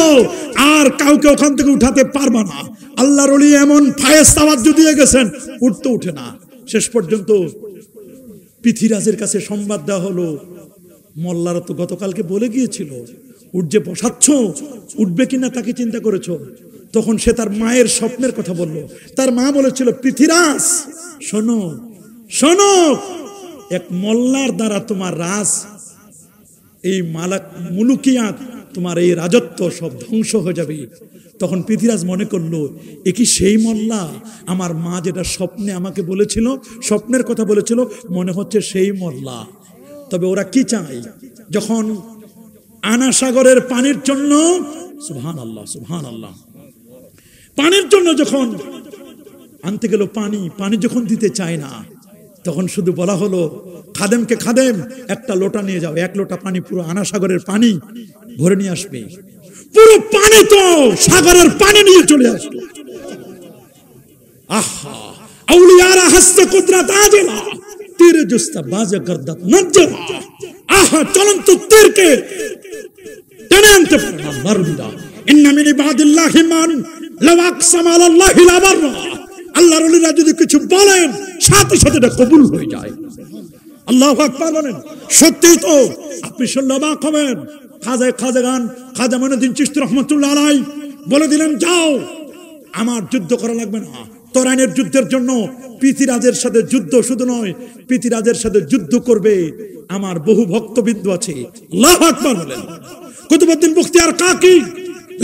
আর কাউকে ওখান থেকে উঠাতে পারবা না। আল্লাহর ওলি এমন ফায়েজ তাওয়াজ্জু দিয়ে গেছেন, উট তো উঠে না। শেষ পর্যন্ত পৃথিরাজের কাছে সংবাদ দেওয়া হলো, মোল্লারা তো গতকালকে বলে গিয়েছিল উট যে বসাচ্ছ, উঠবে কিনা তাকে চিন্তা করেছো। তখন সে তার মায়ের স্বপ্নের কথা বলল। তার মা বলেছিল, পৃথিরাজ শোনো শোনো, এক মোল্লার দ্বারা তোমার রাজ, এই মুলুকিয়াত, তোমার এই রাজত্ব সব ধ্বংস হয়ে যাবে। তখন পৃথিরাজ মনে করলো, এ কি সেই মোল্লা? আমার মা যেটা স্বপ্নে আমাকে বলেছিল, স্বপ্নের কথা বলেছিল, মনে হচ্ছে সেই মোল্লা। তবে ওরা কি চায়? যখন আনা সাগরের পানির জন্য, সুবহানাল্লাহ সুবহানাল্লাহ, পানির জন্য যখন আনতে গেল, পানি যখন দিতে চায় না, তখন শুধু বলা হলো খাদেমকে, খাদেম একটা লোটা নিয়ে যাও, 1 লোটা পানি, পুরো আনা সাগরের পানি ভরে নিয়ে আসবে। পুরো পানি তো সাগরের পানি নিয়ে চলে আসলো। আহা, আউলিয়ারা হস্তে কুদরত আজলা, তীরে জুস্তা বাজে গর্দত নজরা। আহা, চলন্ত তীরকে টেনে আনতে পারে না মারুদা। ইন্না মিন ইবাদিল্লাহি মান লাউ আকসামা আলাল্লাহি লাবাররা। আল্লাহর ওলিরা যদি কিছু বলেন, সাথে সাথে এটা কবুল হয়ে যায়। আল্লাহু আকবার বলেন। সত্যি তো, আপনি শুনলে অবাক হবেন। খাজা মঈনুদ্দিন চিশতি রহমাতুল্লাহ আলাইহি বলে দিলেন, যাও, আমার যুদ্ধ করা লাগবে না। তরাইনের যুদ্ধের জন্য পৃথিরাজের সাথে যুদ্ধ শুধু নয়, পৃথিরাজের সাথে যুদ্ধ করবে আমার বহু ভক্তবিন্দু আছে। আল্লাহু আকবার বলেন। কুতুবউদ্দিন বখতিয়ার কাকি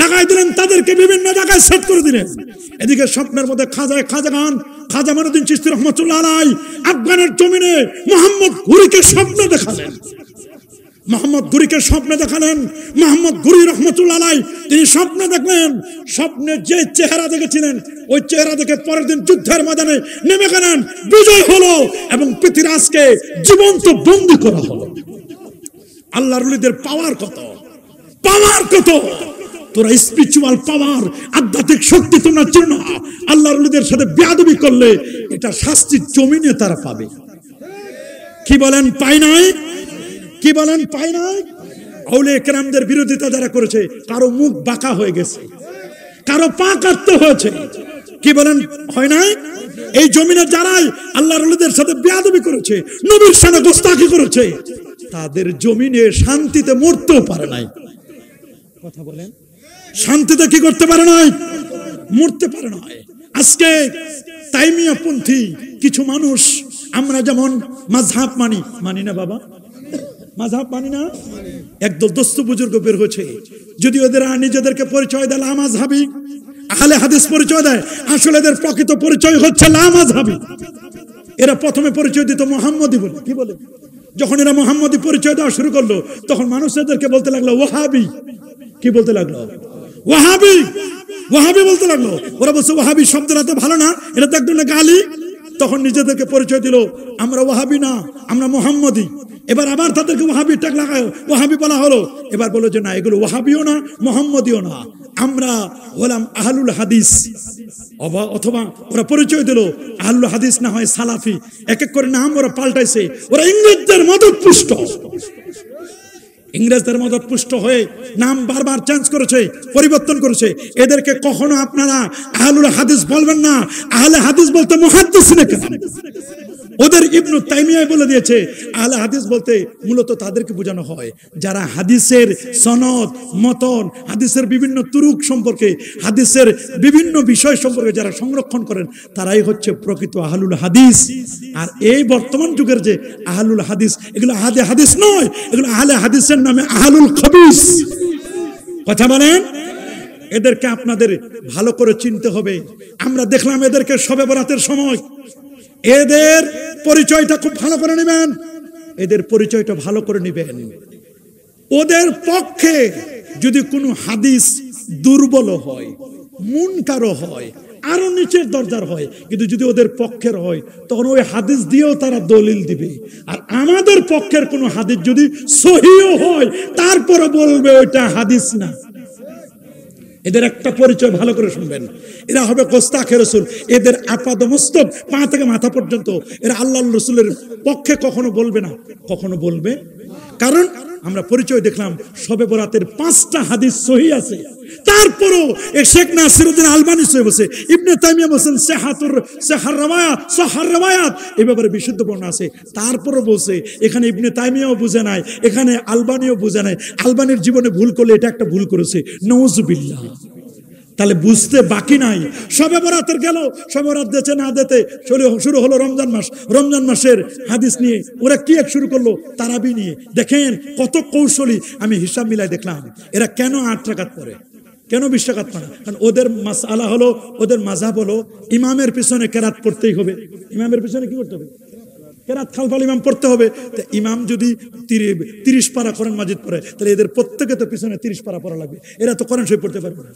লাগাই দিলেন, তাদেরকে বিভিন্ন জায়গায় সেট করে দিলেন। এদিকে স্বপ্নের মধ্যে খাজা মঈনুদ্দিন চিশতি রহমাতুল্লাহ আলাইহি আফগানের জমিনে মোহাম্মদ ঘুরিকে স্বপ্ন দেখালেন। মোহাম্মদ ঘুরি রহমতুল্লাহ আলাইহি তিনি স্বপ্ন দেখলেন। স্বপ্নে যে চেহারা দেখেছিলেন, ওই চেহারা দেখে পরের দিন যুদ্ধের ময়দানে নেমে গেলেন, বিজয় হলো এবং পৃথিরাজকে জীবন্ত বন্দী করা হলো। আল্লাহর ওলিদের পাওয়ার কত! তোরা স্পিরিচুয়াল পাওয়ার, আধ্যাত্মিক শক্তি তোমরা চেনো না। আল্লাহর ওলিদের সাথে বেয়াদবি করলে এটা শাস্তি জমিনে তারা পাবে। কি বলেন, পাই নাই? আউলিয়া কেরামদের বিরোধিতা যারা করেছে, কারো মুখ বাঁকা হয়ে গেছে, কারো পা কাটতে হয়েছে। কি বলেন, হয় নাই? এই জমিনে যারাই আল্লাহর ওলিদের সাথে বেয়াদবি করেছে, নবীর সাথে গোস্তাখি করেছে, তাদের জমিনে শান্তিতে মরতেও পারে নাই। কথা বলেন, শান্তিতে কি করতে পারে নাই? মরতে পারে নাই। আজকে তাইমিয়া পন্থী কিছু মানুষ, আমরা যেমন মাযহাব মানি না বাবা, মাযহাব মানি না, একদল দোস্ত বুজুর্গ বের হয়েছে। যদি ওদের নিজেদেরকে পরিচয় দেয় লামাযহাবী, আহলে হাদিস পরিচয় দেয়, আসলে এদের প্রকৃত পরিচয় হচ্ছে লামাযহাবী। এরা প্রথমে পরিচয় দিত মুহাম্মদী বলে। কি বলে? যখন এরা মুহাম্মদী পরিচয় দেওয়া শুরু করলো, তখন মানুষ এদেরকে বলতে লাগলো ওয়াহাবি। কি বলতে লাগলো? ওয়াহাবি বলতে লাগলো। ওরা বলছে ওয়াহাবি শব্দটা তো ভালো না, এটা তো এক ধরনের গালি। তখন নিজেদেরকে পরিচয় দিল, আমরা ওয়াহাবি না, আমরা মুহাম্মদী। এবার আবার তাদেরকে ওয়াহাবি ট্যাগ লাগায়, ওয়াহাবি বলা হলো। এবার বলো যে না, এগুলো ওয়াহাবিও না, মুহাম্মদীও না, আমরা হলাম আহলুল হাদিস। অথবা ওরা পরিচয় দিল আহলুল হাদিস না হয় সালাফি। এক এক করে নাম ওরা পাল্টাইছে। ওরা ইংরেজদের মদতপুষ্ট হয়ে নাম বারবার চেঞ্জ করেছে, পরিবর্তন করেছে। এদেরকে কখনো আপনারা আহলুল হাদিস বলবেন না, আহলে হাদিস বলতে মুহাদ্দিসিনে কেরাম। ওদের ইবনু তাইমিয়া বলে দিয়েছে, আহলে হাদিস বলতে মূলত তাদেরকে বোঝানো হয় যারা হাদিসের সনদ, মতন, হাদিসের বিভিন্ন তুরুক সম্পর্কে, হাদিসের বিভিন্ন বিষয় সম্পর্কে যারা সংরক্ষণ করেন, তারাই হচ্ছে প্রকৃত আহলুল হাদিস। আর এই বর্তমান যুগের যে আহলুল হাদিস, এগুলো আহলে হাদিস নয়, এগুলো আহলে হাদিসের নামে আহলুল খবিস। কথা বলেন। এদেরকে আপনাদের ভালো করে চিনতে হবে। আমরা দেখলাম এদেরকে শবে বরাতের সময়, এদের পরিচয়টা খুব ভালো করে নেবেন, এদের পরিচয়টা ভালো করে নেবেন। ওদের পক্ষে যদি কোনো হাদিস দুর্বল হয়, মুনকারও হয়, আরো নিচের দরজার হয়, কিন্তু যদি ওদের পক্ষের হয় তখন ওই হাদিস দিয়েও তারা দলিল দিবে। আর আমাদের পক্ষের কোনো হাদিস যদি সহিও হয় তারপরে বলবে ওইটা হাদিস না। এদের একটা পরিচয় ভালো করে শুনবেন, এরা হবে গোস্তাখে রাসূল। এদের আপাদমস্তক পা থেকে মাথা পর্যন্ত এরা আল্লাহর রাসূলের পক্ষে কখনো বলবে না, কখনো বলবে। কারণ আমরা পরিচয় দেখলাম শবে বরাতের 5টা হাদিস সহিহ আছে, তারপরও শেখ নাসিরউদ্দিন আলবানী সহিহ বলছে, ইবনে তাইমিয়া বলছেন সাহার রাওয়ায়াত এই ব্যাপারে বিশুদ্ধ বর্ণনা আছে। তারপরও বলছে এখানে ইবনে তাইমিয়াও বুঝে নাই, এখানে আলবানীও বুঝে নাই। আলবানীর জীবনে ভুল করলে এটা একটা ভুল করেছে, নাউজুবিল্লাহ। তাহলে বুঝতে বাকি নাই। শবে বরাতের গেল, শবে বরাত দিতে না দিতে শুরু হলো রমজান মাস। রমজান মাসের হাদিস নিয়ে ওরা কি এক শুরু করলো, তারাবি নিয়ে। দেখেন কত কৌশলী। আমি হিসাব মিলাই দেখলাম এরা কেন 8 রাকাত পড়ে, কেন 20 রাকাত পড়ে। কারণ ওদের মাসআলা হলো, ওদের মাযহাব হলো ইমামের পিছনে কেরাত পড়তেই হবে। ইমামের পিছনে কি করতে হবে? কেরাত খালফাল ইমাম পড়তে হবে। তো ইমাম যদি 30 পারা কোরআন মাজিদ পড়ে, তাহলে এদের প্রত্যেকে তো পিছনে 30 পারা পড়া লাগবে। এরা তো কোরআন শরীফ পড়তে পারবে না,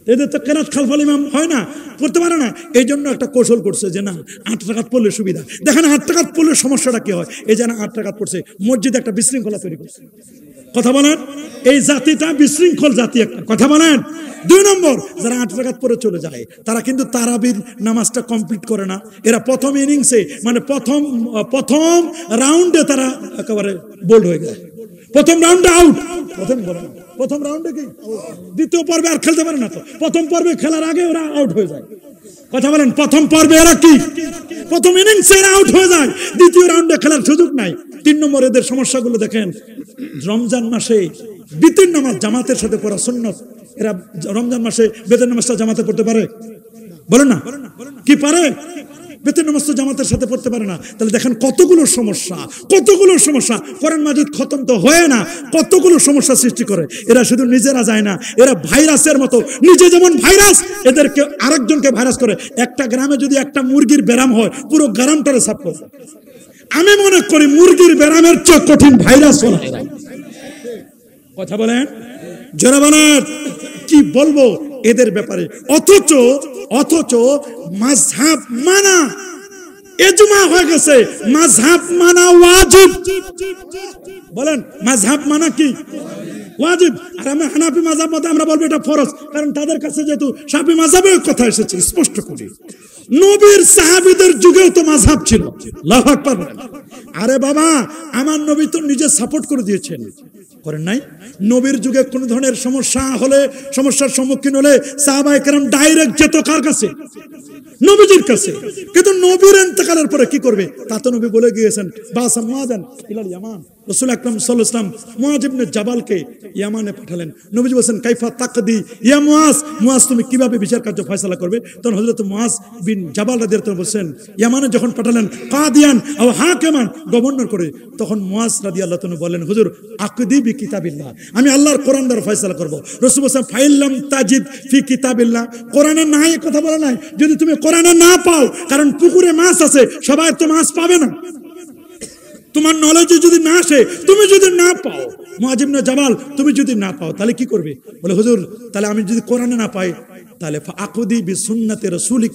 এদের তো কেরাত খালফাল ইমাম হয় না, পড়তে পারে না। এই জন্য একটা কৌশল করছে যে না 8 রাকাত পড়লে সুবিধা। দেখেন 8 রাকাত পড়লে সমস্যাটা কি হয়, এই যে না 8 রাকাত পড়ছে, মসজিদে একটা বিশৃঙ্খলা তৈরি করছে। কথা বলেন, এই জাতিটা বিশৃঙ্খল জাতি একটা। কথা বলেন। 2 নম্বর, যারা 8 রাকাত পড়ে চলে যায় তারা কিন্তু তারাবির নামাজটা কমপ্লিট করে না। এরা প্রথম ইনিংসে মানে প্রথম রাউন্ডে তারা একেবারে বোল্ড হয়ে যায়, প্রথম রাউন্ডে আউট। প্রথম রাউন্ডে কি, দ্বিতীয় পর্বে আর খেলতে পারে না। তো প্রথম পর্বে খেলার আগে ওরা আউট হয়ে যায়। কথা বলেন, প্রথম পর্বে এরা কি, প্রথম ইনিংসে এরা আউট হয়ে যায়, দ্বিতীয় রাউন্ডে খেলার সুযোগ নাই। 3 নম্বর, এদের সমস্যাগুলো দেখেন। রমজান মাসে বিতির নামাজ জামাতের সাথে পড়া সুন্নত। এরা রমজান মাসে বেতের নামাজটা জামাতে পড়তে পারে? বলেন না, কি পারে? বেতের নামাজ তো জামাতের সাথে পড়তে পারে না। তাহলে দেখেন কতগুলো সমস্যা। কোরআন মাজিদ খতম তো হয় না, কতগুলো সমস্যা সৃষ্টি করে। এরা শুধু নিজেরা যায় না, এরা ভাইরাসের মতো, নিজে যেমন ভাইরাস এদেরকে আরেকজনকে ভাইরাস করে। একটা গ্রামে যদি একটা মুরগির ব্যারাম হয়, পুরো গ্রামটারে সাফ করে। আমি মনে করি মুরগির ব্যারামের চেয়ে কঠিন ভাইরাস হলো এরা। কথা বলেন, জোরে বলেন। কি বলবো এদের ব্যাপারে। অথচ মাযহাব মানা ইজমা হয়ে গেছে, মাযহাব মানা ওয়াজিব। বলেন, মাযহাব মানা কি ওয়াজিব। আর আমরা হানাফি মাযহাব মতে আমরা বলবো এটা ফরজ, কারণ তাদের কাছে যেহেতু শাফি মাযহাবের কথা এসেছে স্পষ্ট করে। নবীর সাহাবীদের যুগেও তো মাযহাব ছিল। আল্লাহু আকবার। আরে বাবা, আমার নবী তো নিজে সাপোর্ট করে দিয়েছেন, করেন নাই? নবীর যুগে কোন ধরনের সমস্যার সম্মুখীন হলে সাহাবায়ে কেরাম ডাইরেক্ট যেত কার কাছে? নবীজির কাছে। কিন্তু নবীর ইন্তেকালের পরে কি করবে তা তো নবী বলে গিয়েছেন, বাসা মুআযান ইলাল ইয়ামান। রাসূল আকরাম সাল্লাল্লাহু আলাইহি ওয়াসাল্লাম মুআয ইবনে জাবালকে ইয়ামানে পাঠালেন। নবীজি বলেন, কাইফা তাকদি ইয়া মুআয, তুমি কিভাবে বিচার কার্য ফয়সালা করবে? তখন হযরত মুআয বিন জাবাল রাদিয়াল্লাহু আনহু বলেন, ইয়ামানে যখন পাঠালেন কাদিয়ান ও হাকিমান, গভর্নর করে, তখন মুআয রাদিয়াল্লাহু আনহু বলেন, হুজুর আকদি বি কিতাবিল্লাহ, আমি আল্লাহর কোরআন দ্বারা ফয়সালা করব। রাসূল বলেন, ফাইল্লাম তাজিদ ফি কিতাবিল্লাহ, কোরআনে নাই কথা বলা নাই, যদি তুমি কোরআনে না পাও, কারণ পুকুরে মাছ আছে, সবাই তো মাছ পাবে না, তোমার নলেজে যদি না আসে, তুমি যদি না পাও, মুআয ইবনে জাবাল তুমি যদি না পাও, তাহলে কি করবে? বলে, হুজুর তাহলে আমি যদি কোরআনে না পাই, তাহলে ফাআকুদি বি সুন্নতি রাসূলিক,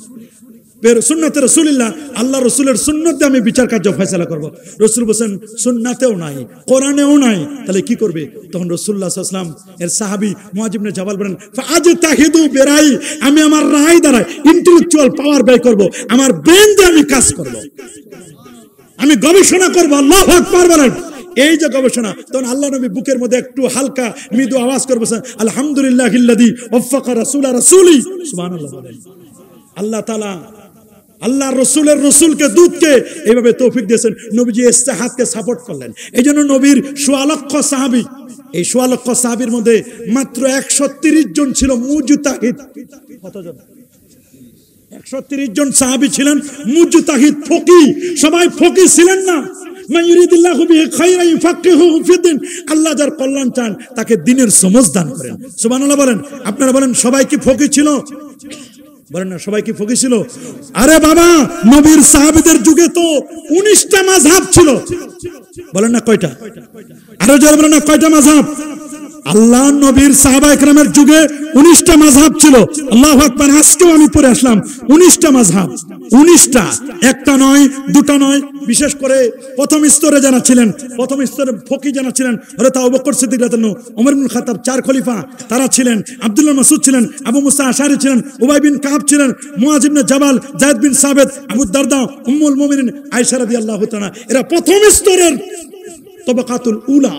সুন্নতে রাসূলিল্লাহ, আল্লাহ রাসূলের সুন্নাত দিয়ে আমি বিচার কার্য ফয়সালা করব। রাসূল বলেন, সুন্নাতেও নাই, কোরআনেও নাই, তাহলে কি করবে? তখন রাসূলুল্লাহ সাল্লাল্লাহু আলাইহি ওয়াসাল্লাম এর সাহাবী মুআয ইবনে জাবাল বলেন, ফাআজতাহিদু বিরাই, আমি আমার রায় দ্বারা ইন্টেলেকচুয়াল পাওয়ার ব্যয় করব, আমার ব্রেন দিয়ে আমি কাজ করব, আমি গবেষণা করব। আল্লাহু আকবার বলেন। এই যে গবেষণা, তখন আল্লাহ নবী বুকের মধ্যে একটু হালকা মৃদু আওয়াজ করবে, আলহামদুলিল্লাহিল্লাযী ওয়াফাকা রাসূলা রাসূলি, সুবহানাল্লাহ বলেন। আল্লাহ তাআলা আল্লাহ রসুলকে দুধকে এইভাবে তৌফিক দিয়েছেন। নবীজি ইজতিহাদকে সাপোর্ট করলেন। এই জন্য নবীর ১৬ লক্ষ সাহাবী, এই ১৬ লক্ষ সাহাবীর মধ্যে মাত্র ১৩০ জন ছিল মুজতাহিদ। কতজন? ১৩০ জন সাহাবী ছিলেন মুজতাহিদ, ফকি। সবাই ফকি ছিলেন না, মান ইউরিদিল্লাহু বিহি খায়রান ইউফাক্কিহুহু ফিদ্দিন, আল্লাহ যার কল্যাণ চান তাকে দ্বীনের সমঝ দান করেন। সুবহানাল্লাহ বলেন। আপনারা বলেন সবাই কি ফকিহ ছিল? বলেন না সবাই কি ফকিহ ছিল? আরে বাবা, নবীর সাহাবীদের যুগে তো 19টা মাযহাব ছিল। বলেন না কয়টা? আরো জোরে বলেন না কয়টা মাযহাব? আল্লাহ নবীর সাহাবা ইকরামের যুগে 19টা মাযহাব ছিল। আল্লাহু আকবার। আজকেও আমি পড়ে আসলাম 19টা মাযহাব, 19টা, একটা নয়, দুটা নয়। বিশেষ করে প্রথম স্তরে যারা ছিলেন, প্রথম স্তরে ফকিহ যারা ছিলেন, হযরত আবু বকর সিদ্দিক রাদিয়াল্লাহু আনহু, ওমর ইবনে খাত্তাব, 4 খলিফা তারা ছিলেন। আব্দুল্লাহ মাসউদ ছিলেন, আবু মুসা আশআরী ছিলেন, উবাই বিন কাব ছিলেন, মুআয ইবনে জাবাল, যায়েদ বিন সাবিত, আবু দারদা, উম্মুল মুমিনিন আয়েশা রাদিয়াল্লাহু তাআলা, এরা প্রথম স্তরের তবাকাতুল উলা,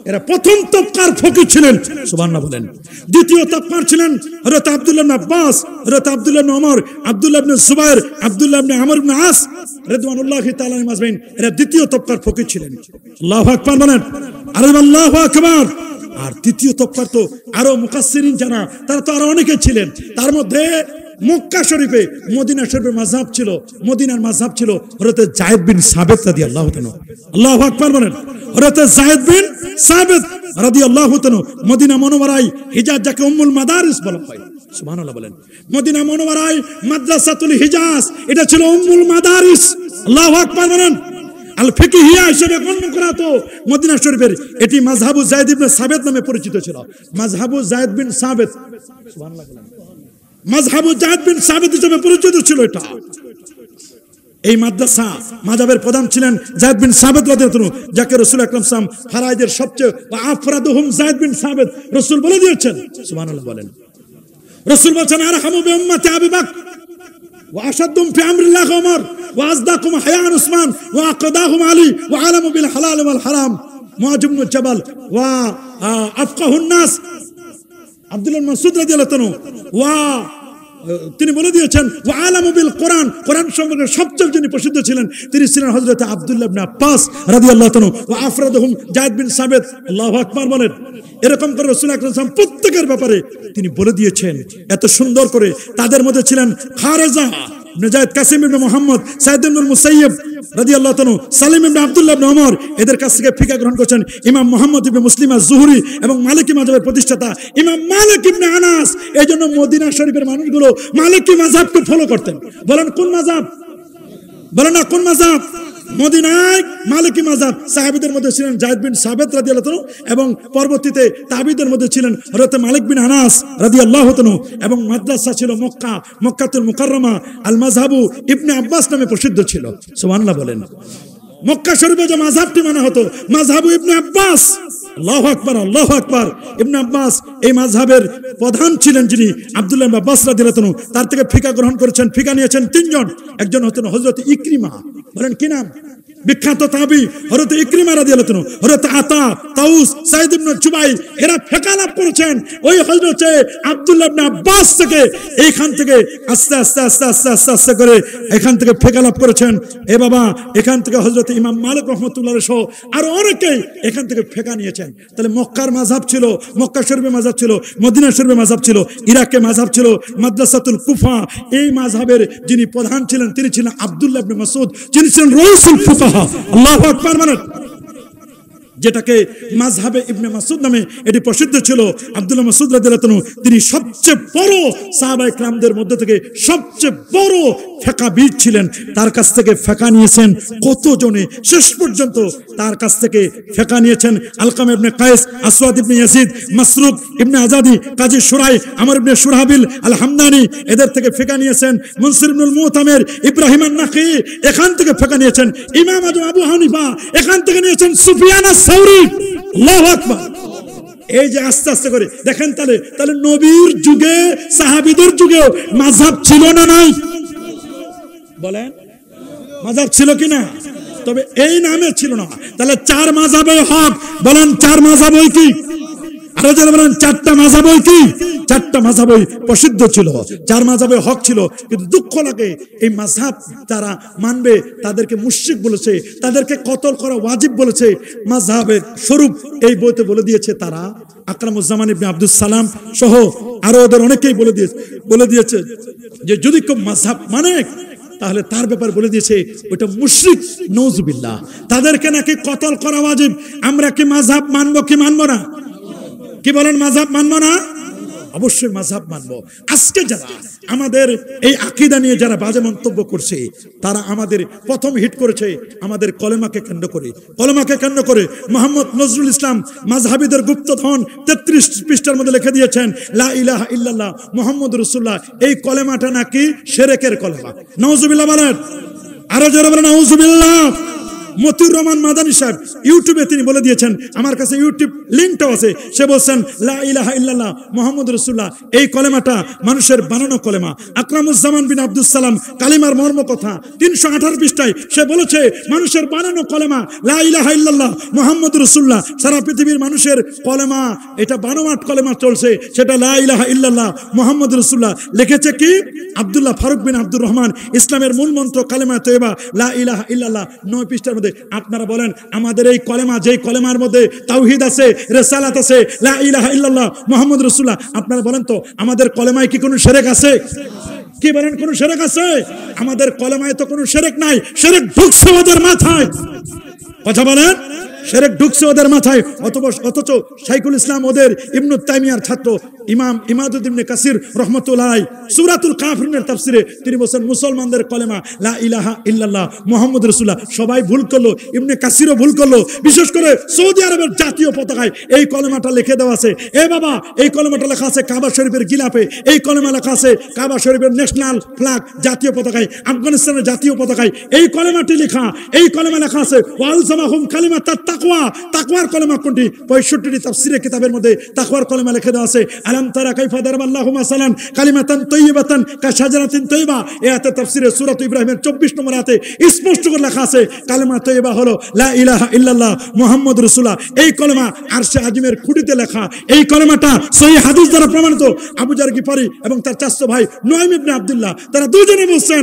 এরা প্রথম তবকার ফকিহ ছিলেন। সুবহানাল্লাহ বলেন। দ্বিতীয় তবকার ছিলেন হযরত আব্দুল্লাহ ইবনে আব্বাস, হযরত আব্দুল্লাহ ইবনে ওমর, আব্দুল্লাহ ইবনে জুবায়ের, আব্দুল্লাহ ইবনে আমর ইবনে আস রাদিয়াল্লাহু তাআলা আনহুম আজমাইন, এরা দ্বিতীয় তবকার ফকিহ ছিলেন। আল্লাহু আকবার বলেন। আরে আল্লাহু আকবার। আর তৃতীয় তবকার তো আরো মুফাসসিরিন যারা, তারা তো আরো অনেকে ছিলেন। তার মধ্যে মক্কা শরীফে, মদিনা শরীফের মাযহাব ছিল, মদিনার মাযহাব ছিল হযরত যায়েদ বিন সাবিত রাদিয়াল্লাহু তাআলা। আল্লাহু আকবার বলেন। হযরত যায়েদ বিন সাবিত রাদিয়াল্লাহু তাআলা মদিনা মুনাওয়ারায়, হিজাজ যাকে উম্মুল মাদারিস বলা হয়, সুবহানাল্লাহ বলেন। মদিনা মুনাওয়ারায় মাদ্রাসাতুল হিজাজ, এটা ছিল উম্মুল মাদারিস। আল্লাহু আকবার বলেন। আল ফিকহিয়া হিসেবে গণ্য করা তো মদিনা শরীফের, এটি মাযহাবু যায়েদ ইবনে সাবিত নামে পরিচিত ছিল। মাযহাবু যায়েদ বিন সাবিত, সুবহানাল্লাহ বলেন। মাযহাবু যায়েদ বিন সাবিত হিসেবে পরিচিত ছিল এটা। এই মাদ্রাসা মাযহাবের প্রধান ছিলেন যায়েদ বিন সাবিত রাদিয়াল্লাহু আনহু, যাকে রাসূল আকরাম সাল্লাল্লাহু আলাইহি ওয়াসাল্লাম ফারাইদের সবচেয়ে আফরাদুহুম যায়েদ বিন সাবিত রাসূল বলে দিয়েছেন। সুবহানাল্লাহ বলেন। রাসূল বলেছেন আরহামু বি উম্মতি আবু বকর ওয়া আশাদ্দুম ফি আমরিল্লাহ ওমর ওয়া আযদাকুম হায়ান উসমান ওয়া আকাদাহুম আলী ওয়া আলামু বিল হালাল ওয়াল হারাম মুআয ইবনে জাবাল ওয়া আফকাহুন নাস আব্দুল্লাহ মাসউদ রাদিয়াল্লাহু আনহু, ওয়া তিনি বলে দিয়েছেন ওয়া আলামু বিল কোরআন, কোরআন সম্পর্কে সবচেয়ে যিনি প্রসিদ্ধ ছিলেন তিনি ছিলেন হযরত আব্দুল্লাহ ইবনে আব্বাস রাদিয়াল্লাহু তাআলা ওয়া আফরাদুহুম যায়েদ বিন সাবিত। আল্লাহু আকবার বলেন। এরকম করে রাসূল আকরাম সাল্লাল্লাহু আলাইহি ওয়াসাল্লাম প্রত্যেকের ব্যাপারে তিনি বলে দিয়েছেন এত সুন্দর করে। তাদের মধ্যে ছিলেন খারেজা ইবনে যায়েদ, কাসিম ইবনে মুহাম্মদ, সাঈদ ইবনে মুসাইয়্যিব রাদিয়াল্লাহু তাআলা, সালিম ইবনে আব্দুল্লাহ ইবনে ওমর, এদের কাছ থেকে ফিকহ গ্রহণ করেছেন ইমাম মুহাম্মদ ইবনে মুসলিম আজ-জুহরি এবং মালিকি মাযহাবের প্রতিষ্ঠাতা ইমাম মালিক ইবনে আনাস। এইজন্য মদিনা শরীফের মানুষগুলো মালিকি মাযহাবকে ফলো করতেন। বলেন কোন মাযহাব? বলেন না কোন মাযহাব? মদিনায় মালিকি মাযহাব। সাহাবীদের মধ্যে ছিলেন যায়েদ বিন সাবিত রাদিয়াল্লাহু তাআলা এবং পরবর্তীতে তাবিঈদের মধ্যে ছিলেন হযরত মালিক বিন আনাস রাদিয়াল্লাহু তাআলা। এবং মাদ্রাসা ছিল মক্কাতুল মুকাররমা, আল মাযহাবু ইবনে আব্বাস নামে প্রসিদ্ধ ছিল। সুবহানাল্লাহ বলেন। মক্কা শরীফে যে মাযহাবটি মানা হতো মাযহাবু ইবনে আব্বাস। আল্লাহু আকবার, আল্লাহু আকবার। ইবনে আব্বাস এই মাযহাবের প্রধান ছিলেন, যিনি আব্দুল্লাহ ইবনে আব্বাস রাদিয়াল্লাহু তাআলা। তার থেকে ফিকহ গ্রহণ করেছেন, ফিকহ নিয়েছেন তিনজন। একজন হতেন হযরত ইকরিমা, বলেন কি নাম? বিখ্যাত তাবী হযরত ইকরিমা রাদিয়াল্লাহু তাআলা, হযরত আতা, তাউস, সাঈদ ইবনে জুবাইর, এরা ফিকহ লাভ করেছেন ওই হযরত আব্দুল্লাহ ইবনে আব্বাস থেকে। এইখান থেকে আস্তে আস্তে আস্তে আস্তে আস্তে আস্তে করে এখান থেকে ফিকহ লাভ করেছেন। এ বাবা, এখান থেকে হযরত ইমাম মালিক রাহমাতুল্লাহ সহ আরো অনেকেই এখান থেকে ফিকহ নিয়েছেন। তাহলে মক্কার মাযহাব ছিল, মক্কা শরীফে মাযহাব ছিল, মদিনা শরীফে মাযহাব ছিল, ইরাকে মাযহাব ছিল মাদ্রাসাতুল কুফা। এই মাযহাবের যিনি প্রধান ছিলেন তিনি ছিলেন আব্দুল্লাহ ইবনে মাসউদ, যিনি ছিলেন রাইসুল ফুকাহা। আল্লাহু আকবার বলেন। যেটাকে মাযহাবে ইবনে মাসউদ নামে এটি প্রসিদ্ধ ছিল। আব্দুল্লাহ মাসউদ রাদিয়াল্লাহু আনহু তিনি সবচেয়ে বড় সাহাবায়ে কেরামদের মধ্যে থেকে সবচেয়ে বড় ফিকহবিদ ছিলেন। তার কাছ থেকে ফিকহ নিয়েছেন কতজনে, শেষ পর্যন্ত তার কাছ থেকে ফিকহ নিয়েছেন আলকামা ইবনে কায়েস, আসওয়াদ ইবনে ইয়াজিদ, মাসরুক ইবনে আজাদি, কাজী শুরাই, আমর ইবনে শুরহাবিল আল হামদানি, এদের থেকে ফিকহ নিয়েছেন মুনসির ইবনুল মুতামির, ইব্রাহিম আন-নাখী, এখান থেকে ফিকহ নিয়েছেন ইমাম আবু হানিফা, এখান থেকে নিয়েছেন সুফিয়ান আস-সাউরি। আল্লাহু আকবার। এই যে আস্তে আস্তে করে দেখেন, তাহলে নবীর যুগে সাহাবীদের যুগেও মাযহাব ছিল না নাই? বলেন মাযহাব ছিল কিনা? তবে এই নামে ছিল না। তাহলে 4 মাযহাবে হক, বলেন 4 মাযহাবই কি? আরো যারা বলেন 4টা মাযহাবই কি? 4টা মাযহাবই প্রসিদ্ধ ছিল, 4 মাযহাবে হক ছিল। কিন্তু দুঃখ লাগে এই মাযহাব যারা মানবে তাদেরকে মুশরিক বলেছে, তাদেরকে কতল করা ওয়াজিব বলেছে। মাযহাবের স্বরূপ এই বইতে বলে দিয়েছে তারা, আকরামুজ্জামান ইবনে আব্দুস সালাম সহ আরো ওদের অনেকেই বলে দিয়েছে যে যদি কেউ মাযহাব মানে তাহলে তার ব্যাপারে বলে দিয়েছে ওটা মুশরিক, নাউজুবিল্লাহ। তাদেরকে নাকি কতল করা ওয়াজিব। আমরা কি মাযহাব মানবো কি মানবো না? কি বলেন, মাযহাব মানবো না? অবশ্যই মাযহাব মানবো। আজকে যারা আমাদের এই আকীদা নিয়ে যারা বাজে মন্তব্য করছে, তারা আমাদের প্রথম হিট করেছে আমাদের কলেমাকে কেন্দ্র করে। কলেমাকে কেন্দ্র করে মোহাম্মদ নজরুল ইসলাম মাযহাবীদের গুপ্তধন 33 পৃষ্ঠার মধ্যে লিখে দিয়েছেন, লা ইলাহা ইল্লাল্লাহ মুহাম্মদুর রাসূলুল্লাহ, এই কলেমাটা নাকি শিরকের কলেমা। নাউজুবিল্লাহ বলেন, আরো জোরে বলেন নাউজুবিল্লাহ। মতিউর রহমান মাদানী সাহেব ইউটিউবে তিনি বলে দিয়েছেন, আমার কাছে ইউটিউব লিংকটাও আছে। সে বলছেন লা ইলাহা ইল্লাল্লাহ মুহাম্মদুর রাসূলুল্লাহ, এই কলেমাটা মানুষের বানানো কলেমা। আকরামুজ্জামান বিন আব্দুস সালাম কালিমার মর্ম কথা 318 পৃষ্ঠায় সে বলেছে মানুষের বানানো কলেমা লা ইলাহা ইল্লাল্লাহ মুহাম্মদুর রাসূলুল্লাহ। সারা পৃথিবীর মানুষের কলেমা, এটা বানোয়াট কলেমা চলছে, সেটা লা ইলাহা ইল্লাল্লাহ মুহাম্মদুর রাসূলুল্লাহ। লিখেছে কি আব্দুল্লাহ ফারুক বিন আব্দুর রহমান, ইসলামের মূল মন্ত্র কালেমা তয়্যিবা লা ইলাহা ইল্লাল্লাহ 9 পৃষ্ঠার মধ্যে। আপনারা বলেন আমাদের এই কলেমা, যেই কলেমার মধ্যে তাওহীদ আছে, রিসালাত আছে, লা ইলাহা ইল্লাল্লাহ মুহাম্মদুর রাসূলুল্লাহ, আপনারা বলেন তো আমাদের কলেমায় কি কোনো শিরক আছে? কি বলেন, কোনো শিরক আছে? আমাদের কলেমায় তো কোনো শিরক নাই। শিরক ঢুকছে ওদের মাথায়। কথা বলেন, শিরক ঢুকছে ওদের মাথায়। অথচ শাইখুল ইসলাম ওদের ইবনে তাইমিয়ার ছাত্র ইমাম ইমাদুদ্দিন ইবনে কাসির রাহমাতুল্লাহ আলাইহি সূরাতুল কাফিরুনের তাফসিরে তিনি বলেন মুসলমানদের কলেমা লা ইলাহা ইল্লাল্লাহ মুহাম্মদুর রাসূলুল্লাহ। সবাই ভুল করলো, ইবনে কাসিরও ভুল করলো। বিশেষ করে সৌদি আরবের জাতীয় পতাকায় এই কলেমাটা লিখে দেওয়া আছে। এ বাবা, এই কলেমাটা লেখা আছে কাবা শরীফের গিলাফে, এই কলেমা লেখা আছে কাবা শরীফের ন্যাশনাল ফ্ল্যাগ জাতীয় পতাকায়, আফগানিস্তানের জাতীয় পতাকায় এই কলেমাটি লেখা। এই কলেমা লেখা আছে ওয়ালজামাহুম কালিমাতাত তাকওয়া। তাকওয়ার কলেমা কোনটি? 65টি তাফসিরে কিতাবের মধ্যে তাকওয়ার কলেমা লিখে দেওয়া আছে। আলাম তারা কাইফা দারাবাল্লাহু মাসালান কালিমাতান তাইয়িবাতান কাশাজারাতিন তাইয়িবা। এই আয়াতে তাফসিরে সূরা ইব্রাহিমের 24 নম্বর আয়াতে স্পষ্ট করে লেখা আছে কালিমা তাইয়িবা হলো লা ইলাহা ইল্লাল্লাহ মুহাম্মদুর রাসূলুল্লাহ। এই কলেমা আরশে আজিমের খুঁটিতে লেখা। এই কলেমাটা সহিহ হাদিস দ্বারা প্রমাণিত। আবু জার গিফারি এবং তার চাচা ভাই নুয়াইম ইবনে আব্দুল্লাহ, তারা দুজনে বলছেন,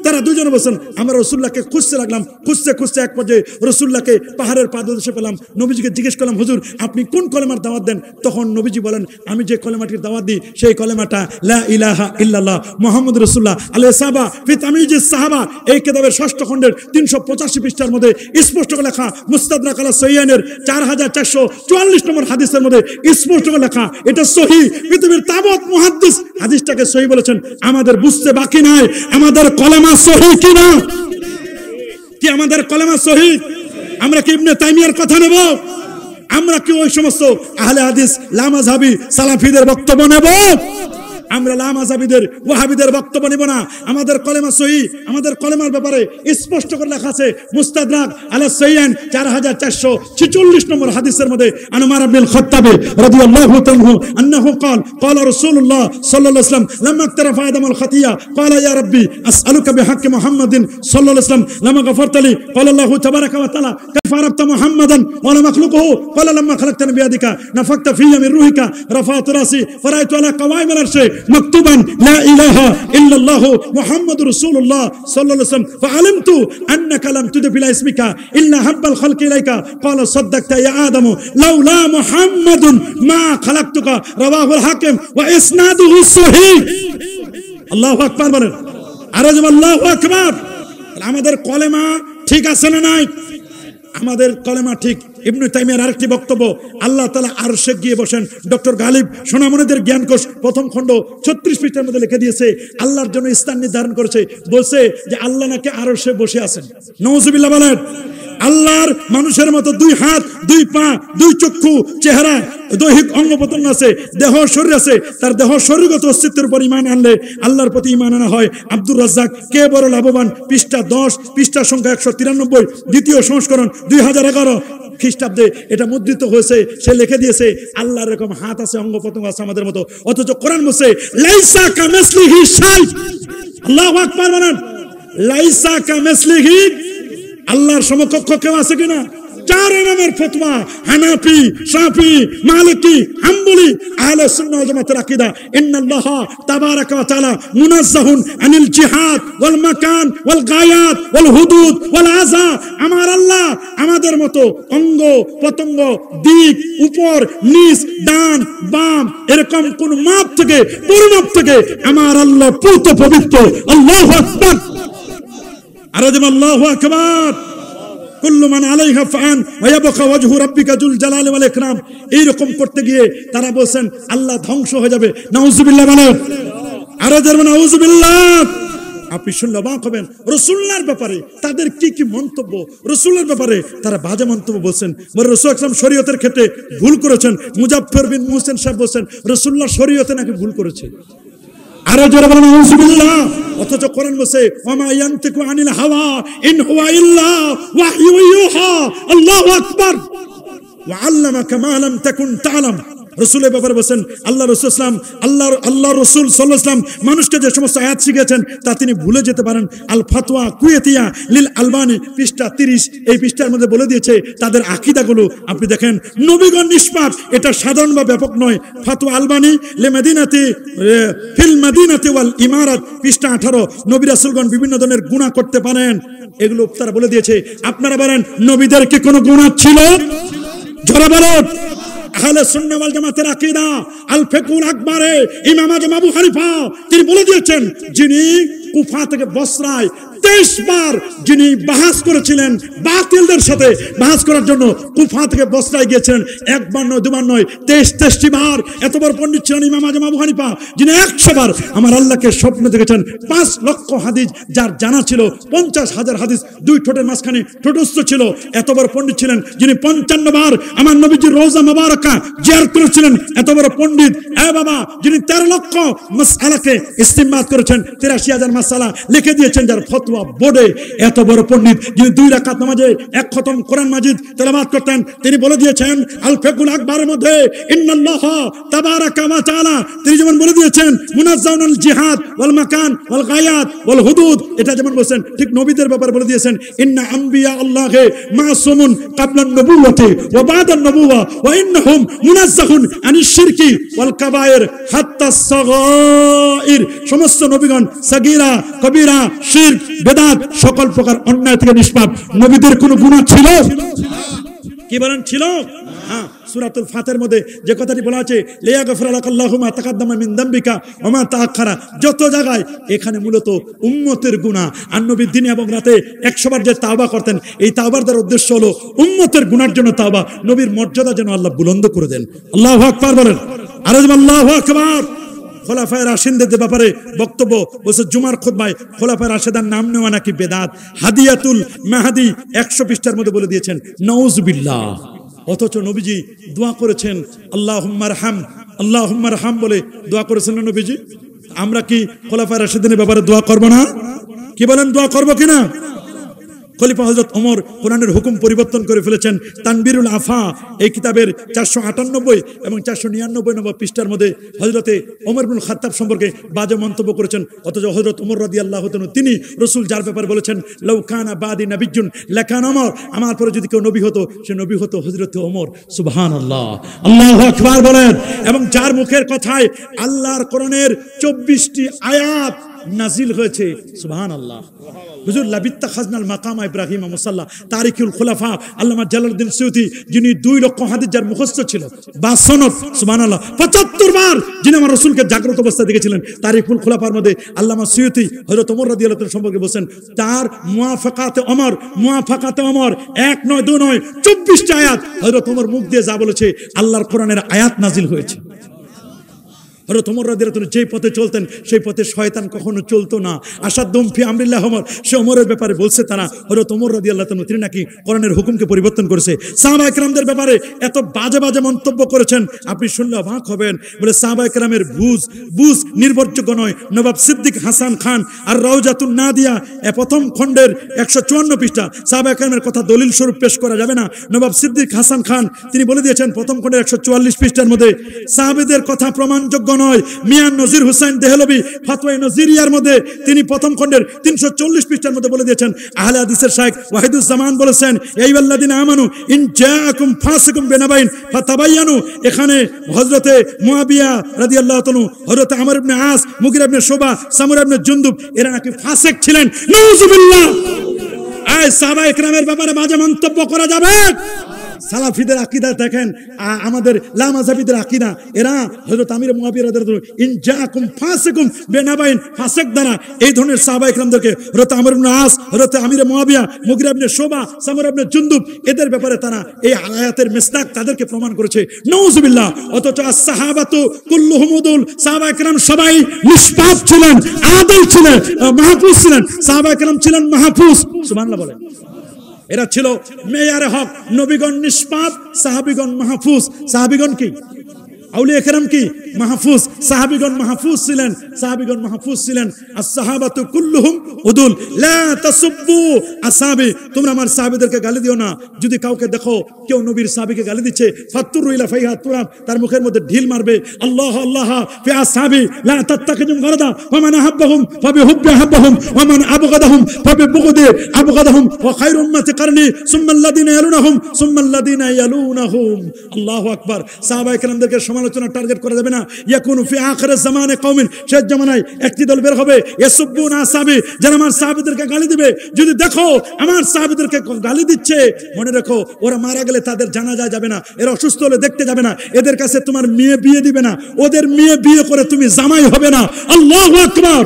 তারা দুজনে বলছেন আমরা রাসূলুল্লাহকে খুঁজতে লাগলাম। খুঁজতে এক পর্যায়ে রাসূলুল্লাহকে পাহাড়ের পাদদেশে পেলাম। নবীজিকে জিজ্ঞেস করলাম, হুজুর আপনি কোন কলেমার দাওয়াত দেন? তখন নবীজি বলেন, আমি যে কলেমাটির দাওয়াত দিই সেই কলেমাটা লা ইলাহা ইল্লাল্লাহ মুহাম্মদুর রাসূলুল্লাহ। আলাইহিস সাহাবা ফি তামিজিস সাহাবা, এই কিতাবের 6ষ্ঠ খণ্ডের 385 পৃষ্ঠার মধ্যে স্পষ্ট করে লেখা। মুস্তাদরাক আলা সহিহাইনের 4444 নম্বর হাদিসের মধ্যে স্পষ্ট করে লেখা, এটা সহিহ। পৃথিবীর তাবৎ মুহাদ্দিস হাদিসটাকে সহিহ বলেছেন। আমাদের বুঝতে বাকি নাই আমাদের কলেমা সহিহ কিনা। কি আমাদের কলেমা সহিহ? আমরা কি ইবনে তাইমিয়ার কথা নেব? আমরা কি ওই সমস্ত আহলে হাদিস লামাযহাবী সালাফিদের বক্তব্য নেব? আমরা লামাযহাবীদের ওয়াহাবীদের বক্তব্য নেব না। আমাদের কলেমা সহিহ। আমাদের কলেমার ব্যাপারে স্পষ্ট করে লেখা আছে মুস্তাদরাক আলা সহিহাইন 4446 নম্বর হাদিসের মধ্যে আন উমর ইবনে আল-খাত্তাব রাদিয়াল্লাহু তাআলা আনহু قال قال رسول الله صلى الله عليه وسلم لما اقترف آدم الخطيئة قال يا ربي أسألك بحق محمد صلى الله عليه وسلم لما غفرت لي قال الله تبارك وتعالى كيف عرفت محمدا ولا مخلوقه قال لما خلقتني بيدك نفخت في من روحك رفعت رأسي فرأيت على قوائم العرش مكتوبا لا إله إلا الله محمد رسول الله صلى الله عليه وسلم فعلمت أنك لم تضف إلى اسمك إلا حب الخلق إليك قال صدقت يا آدم لولا محمد ما خلقتك رواه الحاكم وإسناده صحيح الله أكبر বলেন আরো জোরে আল্লাহু আকবার। আমাদের কলেমা ঠিক আছে না নাই? আমাদের কলেমা ঠিক। ইবনে তাইমিয়ার আরেকটি বক্তব্য, আল্লাহ তাআলা আরশে গিয়ে বসেন। ডক্টর গালিব সোনামণিদের জ্ঞানকোষ প্রথম খণ্ড 36 পৃষ্ঠার মধ্যে লিখে দিয়েছে আল্লাহর জন্য স্থান নির্ধারণ করেছে। বলছে যে আল্লাহ নাকি আরশে বসে আছেন। নাউজুবিল্লাহ বলেন। আল্লাহর মানুষের মতো 2 হাত 2 পা 2 চক্ষু চেহারা দৈহিক অঙ্গ প্রত্যঙ্গ আছে, দেহ শরীর আছে। তার দেহ শরীরগত অস্তিত্বের উপর ঈমান আনলে আল্লাহর প্রতি ঈমান আনা হয়। আব্দুর রাজ্জাক কে বড় লাভবান, পৃষ্ঠা 10, পৃষ্ঠা সংখ্যা 193, দ্বিতীয় সংস্করণ 2011 খ্রিস্টাব্দে এটা মুদ্রিত হয়েছে। সে লিখে দিয়েছে আল্লাহর এরকম হাত আছে, অঙ্গ প্রত্যঙ্গ আছে আমাদের মতো। অথচ কোরআন বলছে লাইসা কামিসলিহি শাই। আল্লাহু আকবার বলেন। লাইসা কামিসলিহি, আল্লাহর সমকক্ষ কেউ আছে কিনা? চার ইমামের ফতোয়া, হানাফি, শাফি, মালিকি, হাম্বলি, আহলে সুন্নাহ ওয়াল জামাতের আকীদা, ইন্নাল্লাহ তাবারাকা ওয়া তাআলা মুনাজ্জাহুন আনিল জিহাদ ওয়াল মাকান ওয়াল গায়াত ওয়াল হুদুদ ওয়াল আযা। আমার আল্লাহ আমাদের মতো অঙ্গ প্রত্যঙ্গ, দিক, উপর, নিচ, ডান, বাম এরকম কোন মাপ থেকে পরিমাপ থেকে আমার আল্লাহ পূত পবিত্র। আল্লাহু আকবার, আর আল্লাহু আকবার। কুল্লু মান আলাইহা ফান ওয়া ইয়াবকা ওয়াজহু রাব্বিকা যুল জালালি ওয়াল ইকরাম। এইরকম করতে গিয়ে তারা বলেন আল্লাহ ধ্বংস হয়ে যাবে। নাউজুবিল্লাহ বলেন, আর নাউজুবিল্লাহ। আপনি শুনলে অবাক হবেন রাসূলুল্লাহর ব্যাপারে তাদের কি কি মন্তব্য। রাসূলের ব্যাপারে তারা বাজে মন্তব্য বলছেন। রাসূল আকরাম শরীয়তের ক্ষেত্রে ভুল করেছেন। মুজাফফর বিন মুহসিন সাহেব বলছেন রাসূলুল্লাহ শরীয়তে নাকি ভুল করেছে। আরো জোরে বলেন নাউজুবিল্লাহ। অথচ কোরআন বলছে ওয়ামা ইয়ানতিকু আনিল হাওয়া ইন হুয়া ইল্লা ওয়াহয়ু ইউহা। আল্লাহু আকবার। ওয়া আল্লামাকা মা লাম তাকুন তা'লাম। রাসূলের ব্যাপারে বলেন আল্লাহ রাসূল আল্লাহ রাসূল সাল্লাল্লাহু আলাইহি ওয়াসাল্লাম মানুষকে যে সমস্ত আয়াত শিখিয়েছেন তা তিনি ভুলে যেতে পারেন। আল ফাতওয়া কুয়েতিয়া লিল আলবানি পৃষ্ঠা 30, এই পৃষ্ঠার মধ্যে বলে দিয়েছে তাদের আকীদাগুলো। আপনি দেখেন নবীগণ নিষ্পাপ, এটা সাধারণ বা ব্যাপক নয়। ফাতওয়া আলবানি লে মদিনাতি ফিল মদিনাতি ওয়াল ইমারাত পৃষ্ঠা 18, নবী রাসূলগণ বিভিন্ন ধরনের গুনাহ করতে পারেন, এগুলো তারা বলে দিয়েছে। আপনারা বলেন নবীদের কি কোনো গুনাহ ছিল? জোরে বলেন। আহলে সুন্নাহ ওয়াল জামাতের আকীদা আল ফিকহুল আকবরে ইমাম আযম আবু হানিফা তিনি বলে দিয়েছেন যিনি কুফা থেকে বসরায় 23 বার যিনি বাহাস করেছিলেন, বাতিলদের সাথে বাহাস করার জন্য কুফা থেকে বসরায় গিয়েছিলেন, একবার নয় দুবার নয় 23 বার। এত বড় পণ্ডিত ছিলেন ইমাম আযম আবু হানিফা যিনি 100 বার আমার আল্লাহকে স্বপ্ন দেখেছেন। 5 লক্ষ হাদিস যার জানা ছিল, 50,000 হাদিস দুই ঠোঁটের মাঝখানে ঠোঁটস্থ ছিল। এত বড় পণ্ডিত ছিলেন যিনি 55 বার আমার নবীজির রওজা মুবারাকা জিয়ারত করেছিলেন। এত বড় পণ্ডিত বাবা যিনি 13 লক্ষ মাসআলাকে ইস্তিমবাত করেছেন, 83,000 মাসআলা লিখে দিয়েছেন যার ফতোয়া বোর্ডে। এত বড় পণ্ডিত যিনি 2 রাকাত নামাজে 1 খতম কোরআন মাজিদ তেলাওয়াত করতেন, তিনি বলে দিয়েছেন আল ফিকহুল আকবরের মধ্যে ইন্নাল্লাহ তাবারাকা ওয়া তাআলা তিনি যেমন বলে দিয়েছেন মুনাজ্জাহুন আল জিহাদ ওয়াল মাকান ওয়াল গায়াত ওয়াল হুদুদ, এটা যেমন বলেছেন ঠিক নবীদের ব্যাপারে বলে দিয়েছেন ইন্না আম্বিয়া আল্লাহে মাসুমুন ক্বাবলা নবুওয়াতি ওয়া বা'দা নবুওয়া ওয়া ইন্নাহুম মুনাজ্জাহুন আনিশ শিরকি ওয়াল কাবায়ের হাত্তা সাগাইর। সমস্ত নবীগণ সাগীরা কবিরা শিরক বেদাত সকল প্রকার অন্যায় থেকে নিষ্পাপ। নবীদের কোনো গুনাহ ছিল? কি বলেন ছিল? হ্যাঁ, সূরাতুল ফাতিহার মধ্যে যে কথাটি বলা আছে লিয়াগফিরা লাকাল্লাহু মা তাকাদ্দামা মিন যামবিকা ওয়া মা তাআখারা, যত জায়গায় এখানে মূলত উম্মতের গুনাহ। আর নবী দিনে এবং রাতে 100 বার যে তাওবা করতেন, এই তাওবার দ্বারা উদ্দেশ্য হলো উম্মতের গুনার জন্য তাওবা, নবীর মর্যাদা যেন আল্লাহ বুলন্দ করে দেন। আল্লাহু আকবার বলেন, আর আল্লাহু আকবার। খোলাফায়ে রাশিদদের ব্যাপারে বক্তব্য বলছে জুমার খুতবায় খোলাফায়ে রাশিদার নাম নেওয়া নাকি বেদাত। হাদিয়াতুল মাহদি 100 পৃষ্ঠার মধ্যে বলে দিয়েছেন নাউজুবিল্লাহ। অথচ নবীজি দোয়া করেছেন আল্লাহুম্মা আরহাম বলে দোয়া করেছেন না নবীজি। আমরা কি খোলাফায়ে রাশিদিনের ব্যাপারে দোয়া করব না? কি বলেন, দোয়া করব কিনা? খলিফা হযরত ওমর কোরআনের হুকুম পরিবর্তন করে ফেলেছেন। তানবীরুল আফা এই কিতাবের 498 এবং 499 নম্বর পৃষ্ঠার মধ্যে হযরতে ওমর ইবনুল খাত্তাব সম্পর্কে বাজে মন্তব্য করেছেন। অথচ হযরত ওমর রাদিয়াল্লাহু তাআলা তিনি রাসূল যার ব্যাপারে বলেছেন লাউ কানা বাদি নাবিয়্যুন লাকানা ওমর, আমার পরে যদি কেউ নবী হতো সে নবী হতো হযরত ওমর। সুবহানাল্লাহ, আল্লাহু আকবার বলেন। এবং যার মুখের কথায় আল্লাহর কোরআনের 24টি আয়াত নাজিল হয়েছে। সুবহানাল্লাহ। হুজুর লাবিত্তা খাজনাল মাকামা ইব্রাহিম মুসাল্লা তারিকুল খুলাফা আল্লামা জালালউদ্দিন সুয়ুতি যিনি 2 লক্ষ হাদিস যার মুখস্থ ছিল বা সনদ, সুবহানাল্লাহ, 75 বার যিনি আমার রাসূলকে জাগ্রত অবস্থায় দেখেছিলেন। তারিকুল খুলাফার মধ্যে আল্লামা সুয়ুতি হযরত ওমর রাদিয়াল্লাহু তাআলা সম্পর্কে বলেন তার মুওয়াফাকাতে ওমর 1 নয় 2 নয় 24টা আয়াত হযরত ওমর মুখ দিয়ে যা বলেছে আল্লাহর কোরআনের আয়াত নাজিল হয়েছে। হযরত ওমর রাদিয়াল্লাহু তাআলা যেই পথে চলতেন সেই পথে শয়তান কখনো চলতো না। আসাদুম ফি আমরিল্লাহ ওমর, সে ওমরের ব্যাপারে বলছে তারা হযরত ওমর রাদিয়াল্লাহু তাআলা তিনি নাকি কোরআনের হুকুমকে পরিবর্তন করেছে। সাহাবায়ে কেরামদের ব্যাপারে এত বাজে বাজে মন্তব্য করেছেন, আপনি শুনলে অবাক হবেন। বলে সাহাবায়ে কেরামের বুঝ নির্ভরযোগ্য নয়। নবাব সিদ্দিক হাসান খান আর রাউজাতুন নাদিয়া প্রথম খণ্ডের 154 পৃষ্ঠা, সাহাবায়ে কেরামের কথা দলিল স্বরূপ পেশ করা যাবে না। নবাব সিদ্দিক হাসান খান তিনি বলে দিয়েছেন প্রথম খণ্ডের 144 পৃষ্ঠার মধ্যে সাহাবীদের কথা প্রমাণযোগ্য নয়। মিয়া নজির হুসাইন দেহলভি ফতোয়া নজিরিয়ার মধ্যে তিনি প্রথম খণ্ডের 340 পৃষ্ঠার মধ্যে বলে দিয়েছেন, আহলে হাদিসের শাইখ ওয়াহিদুজ্জামান বলেছেন, আইয়ুহাল্লাযিনা আমানু ইন জাআকুম ফাসিকুম বিনাবাইন ফাতাবায়ানু। এখানে হযরতে মুয়াবিয়া রাদিয়াল্লাহু তাআলা, হযরতে আমর ইবনে আস, মুগিরা ইবনে শুবা, সামুরা ইবনে জুনদুব এরা নাকি ফাসিক ছিলেন। নাউযুবিল্লাহ। এই সাহাবায়ে কেরামের ব্যাপারে বাজে মন্তব্য করা যাবে? সালাফিদের আকীদা দেখেন, আমাদের লামাযাবিদের আকীদা, এরা হযরত আমির মুয়াবিয়া রাদিয়াল্লাহু তাআলা ইন জাআকুম ফাসিকুম বিনাবাইন, ফাসিক দ্বারা এই ধরনের সাহাবায়ে কেরামদেরকে হযরত আমর ইবনে আস, হযরত আমির মুয়াবিয়া, মুগিরা ইবনে শুবা, সামুরা ইবনে জুনদুব এদের ব্যাপারে তারা এই আয়াতের মিসদাক তাদেরকে প্রমাণ করেছে। নাউযুবিল্লাহ। অথচ as-সাহাবাতু কুল্লুহুম উদুল, সাহাবায়ে কেরাম সবাই নিষ্পাপ ছিলেন, আদল ছিলেন, মাহফুজ ছিলেন। সাহাবায়ে কেরাম ছিলেন মাহফুজ। সুবহানাল্লাহ বলেন। এরা ছিল মেয়ারে হক। নবীগণ নিষ্পাপ, সাহাবীগণ মাহফুজ। সাহাবীগণ কি? আউলিয়া কেরাম কি? মাহফুজ। সাহাবীগণ মাহফুজ ছিলেন, সাহাবীগণ মাহফুজ ছিলেন। as-সাহাবাতু কুল্লুহুম উদুল লা তাসুব্বু আসহাবি, তোমরা আমার সাহাবীদেরকে গালি দিও না। যদি কাউকে দেখো কেউ নবীর সাহাবীকে গালি দিচ্ছে, ফাতুরু ইলা ফাইহা তুরাব, তার মুখের মধ্যে ঢিল মারবে। আল্লাহ আল্লাহ ফি আসহাবি লা তাত্তাকিদুম গারাদা ওয়া মান আহাব্বাহুম ফাবিহুব্বি আহাব্বাহুম ওয়া মান আবগাদাহুম ফাবিবুগদি আবগাদাহুম ওয়া খায়রু উম্মতি কারনি সুম্মা আল্লাযিনা ইয়ালুনাহুম সুম্মা আল্লাযিনা ইয়ালুনাহুম। আল্লাহু আকবার। সাহাবায়ে কেরামদেরকে সমালোচনা টার্গেট করা যাবে না। ইয়াকুনু ফি আখিরিজ জামানে কওমিন, শেষ জামানায় একটি দল বের হবে, ইয়াসুব্বুনা আসহাবি, যারা আমার সাহাবীদেরকে গালি দিবে। যদি দেখো আমার সাহাবীদেরকে গালি দিচ্ছে, মনে রাখো ওরা মারা গেলে তাদের জানাজা যাবে না, এরা অসুস্থ হলে দেখতে যাবে না, এদের কাছে তোমার মেয়ে বিয়ে দিবে না, ওদের মেয়ে বিয়ে করে তুমি জামাই হবে না। আল্লাহু আকবার।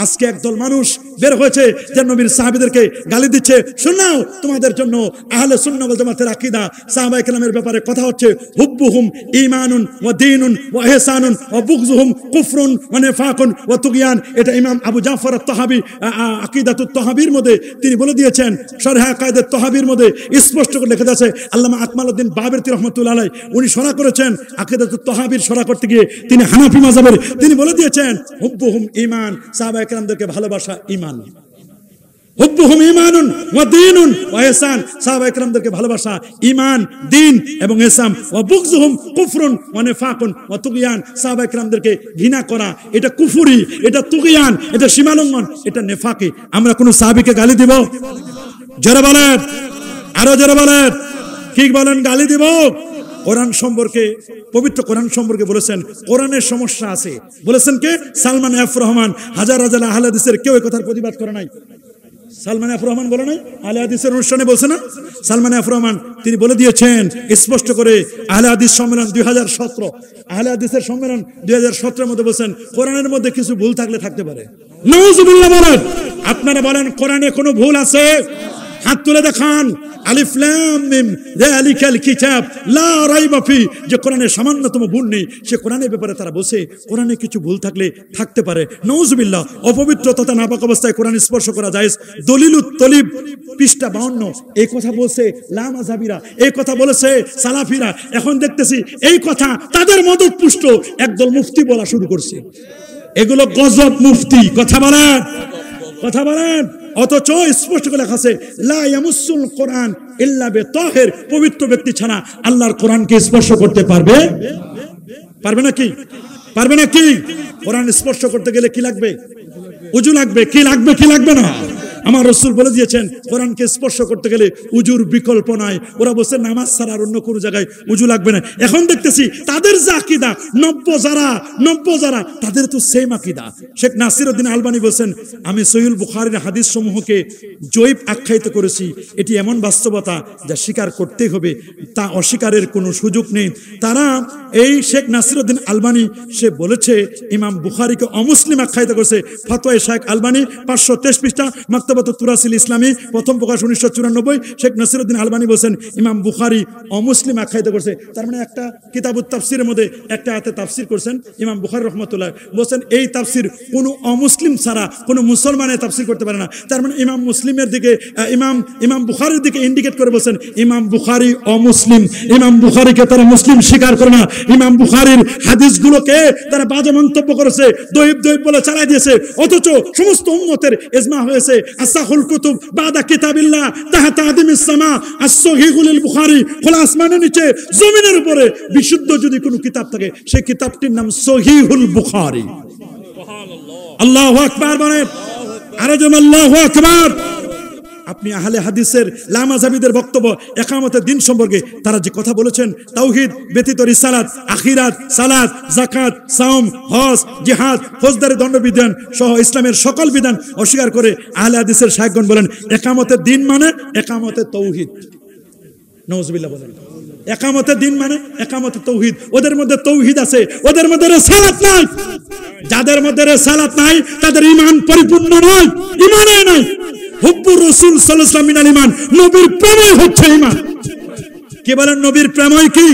আজকে একদল মানুষ বের হয়েছে যে নবীর সাহাবীদেরকে গালি দিচ্ছে। শোনাও, তোমাদের জন্য আহলে সুন্নাহ ওয়াল জামাতের আকীদা, সাহাবায়ে কেরামের ব্যাপারে কথা হচ্ছে হুব্বুহুম ঈমানুন ওয়া দীনুন ওয়া ইহসানুন ওয়া বুগযুহুম কুফরুন ওয়া নিফাকুন ওয়া তুগয়ান। এটা ইমাম আবু জাফর আত-তাহাবী আকীদাতুত তাহাবীর মধ্যে তিনি বলে দিয়েছেন। শরহ আকায়েদাত তাহাবীর মধ্যে স্পষ্ট করে লেখা আছে, আল্লামা আকমালউদ্দিন বাবরতি রাহমাতুল্লাহ আলাইহি উনি শরহ করেছেন আকীদাতুত তাহাবীর শরহ করতে গিয়ে তিনি হানাফি মাযহাবের, তিনি বলে দিয়েছেন হুব্বুহুম ঈমান, সাহাবায়ে কেরামদেরকে ভালোবাসা ঈমান। হুব্বুহুম ঈমানুন ওয়া দীনুন ওয়া ইহসান, সাহাবায়ে কেরামদেরকে ভালোবাসা ঈমান, দ্বীন এবং ইহসান। ওয়া বুগযুহুম কুফরুন ওয়া নিফাকুন ওয়া তুগয়ান, সাহাবায়ে কেরামদেরকে ঘৃণা করা এটা কুফরি, এটা তুগয়ান, এটা সীমালঙ্ঘন, এটা নেফাকি। আমরা কোন সাহাবীকে গালি দিব? যারা বলেন, আরো যারা বলেন, কি বলেন? গালি দিব? কোরআন সম্পর্কে, পবিত্র কোরআন সম্পর্কে বলেছেন কোরআনের সমস্যা আছে। বলেছেন কে? সালমান এফ রহমান। হাজার হাজার আহলে হাদিসের কেউ এই কথার প্রতিবাদ করে নাই। সালমান এফ রহমান বলে নাই? আহলে হাদিসের অনুষ্ঠানে বলছে না সালমান এফ রহমান? তিনি বলে দিয়েছেন স্পষ্ট করে, আহলে হাদিস সম্মেলন 2017, আহলে হাদিসের সম্মেলন 2017 মধ্যে বলছেন কোরআনের মধ্যে কিছু ভুল থাকলে থাকতে পারে। নাউযুবিল্লাহ বলেন। আপনারা বলেন কোরআনে কোনো ভুল আছে? হাত তুলে দেখান। আলিফ লাম মিম যালিকাল কিতাব লা রাইবা ফি, যে কোরআনে সামান্যতম ভুল নেই, সে কোরআনের ব্যাপারে তারা বসে কোরআনে কিছু ভুল থাকলে থাকতে পারে। নাউযুবিল্লাহ। অপবিত্র তথা নাপাক অবস্থায় কোরআন স্পর্শ করা জায়েজ। দলিলুত তলিব পৃষ্ঠা 52 এই কথা বলছে লামাযাবিরা, এই কথা বলেছে সালাফিরা। এখন দেখতেছি এই কথা তাদের মদত পুষ্ট একদল মুফতি বলা শুরু করছে। এগুলো গজব মুফতি। কথা বলেন, কথা বলেন। অথচ স্পষ্ট করে লেখা আছে লা ইয়ামুসুল কোরআন ইল্লা বিতাহির, পবিত্র ব্যক্তি ছাড়া আল্লাহর কোরআনকে স্পর্শ করতে পারবে? পারবে নাকি? পারবে নাকি? কোরআন স্পর্শ করতে গেলে কি লাগবে? উজু লাগবে। কি লাগবে? কি লাগবে না? আমার রাসূল বলে দিয়েছেন কোরআনকে স্পর্শ করতে গেলে উজুর বিকল্প নাই। ওরা বলছে নামাজ ছাড়া আর অন্য কোনো জায়গায় উজু লাগবে না। এখন দেখতেছি তাদের যে আকীদা, নব্য যারা তাদের তো সেম আকীদা। শেখ নাসিরউদ্দিন আলবানী বলেন, আমি সহিহুল বুখারীর হাদিস সমূহকে জয়ীফ আখ্যায়িত করেছি। এটি এমন বাস্তবতা যা স্বীকার করতেই হবে, তা অস্বীকারের কোনো সুযোগ নেই। তারা এই শেখ নাসিরউদ্দিন আলবানী সে বলেছে ইমাম বুখারীকে অমুসলিম আখ্যায়িত করেছে। ফতোয়ায়ে শেখ আলবানী 523 পৃষ্ঠা, মাকতাবাতুত তুরাসিল ইসলামী, প্রথম প্রকাশ 1994। শেখ নাসিরউদ্দিন আলবানী বলেন ইমাম বুখারী অমুসলিম আখ্যায়িত করেছে। তার মানে একটা কিতাবুত তাফসিরের মধ্যে একটা আয়াতে তাফসির করেছেন ইমাম বুখারী রাহমাতুল্লাহ, বলেন এই তাফসির কোনো অমুসলিম ছাড়া কোনো মুসলমানের তাফসির করতে পারে না। তার মানে ইমাম মুসলিমের দিকে, ইমাম বুখারীর দিকে ইন্ডিকেট করে বলেন ইমাম বুখারী অমুসলিম। ইমাম বুখারীকে তারা মুসলিম স্বীকার করে না। ইমাম বুখারীর হাদিসগুলোকে তারা বাজে মন্তব্য করেছে, দয়ীফ বলে চালাই দিয়েছে। অথচ সমস্ত উম্মতের ইজমা হয়েছে আসাহুল কুতুব বাদা কিতাবিল্লাহ তাহাতা আদিমিস সামা as-সহিহুল বুখারী, খোলা আসমানের নিচে জমিনের উপরে বিশুদ্ধ যদি কোনো কিতাব থাকে সেই কিতাবটির নাম সহিহুল বুখারী। আল্লাহু আকবার বলেন, আরো যেন আল্লাহু আকবার। আপনি আহলে হাদিসের লামাযাবিদের বক্তব্য ইকামতের দিন সম্পর্কে তারা যে কথা বলেছেন, তাওহীদ ব্যতীত রিসালাত, আখিরাত, সালাত, যাকাত, সাওম, হজ, জিহাদ, ফৌজদারি দণ্ডবিধান সহ ইসলামের সকল বিধান অস্বীকার করে আহলে হাদিসের শায়খগণ বলেন ইকামতের দিন মানে ইকামতে তাওহীদ। নাউজুবিল্লাহ বলেন, ইকামতের দিন মানে ইকামতে তাওহীদ। ওদের মধ্যে তাওহীদ আছে, ওদের মধ্যে রিসালাত নাই। যাদের মধ্যে রিসালাত নাই তাদের ঈমান পরিপূর্ণ নয়, ঈমানই নাই। হুব্বুর রাসূল সাল্লাল্লাহু আলাইহি ওয়াসাল্লাম মিনাল ঈমান, নবীর প্রেমই হচ্ছে ঈমান। কে বলেন নবীর প্রেমই কি?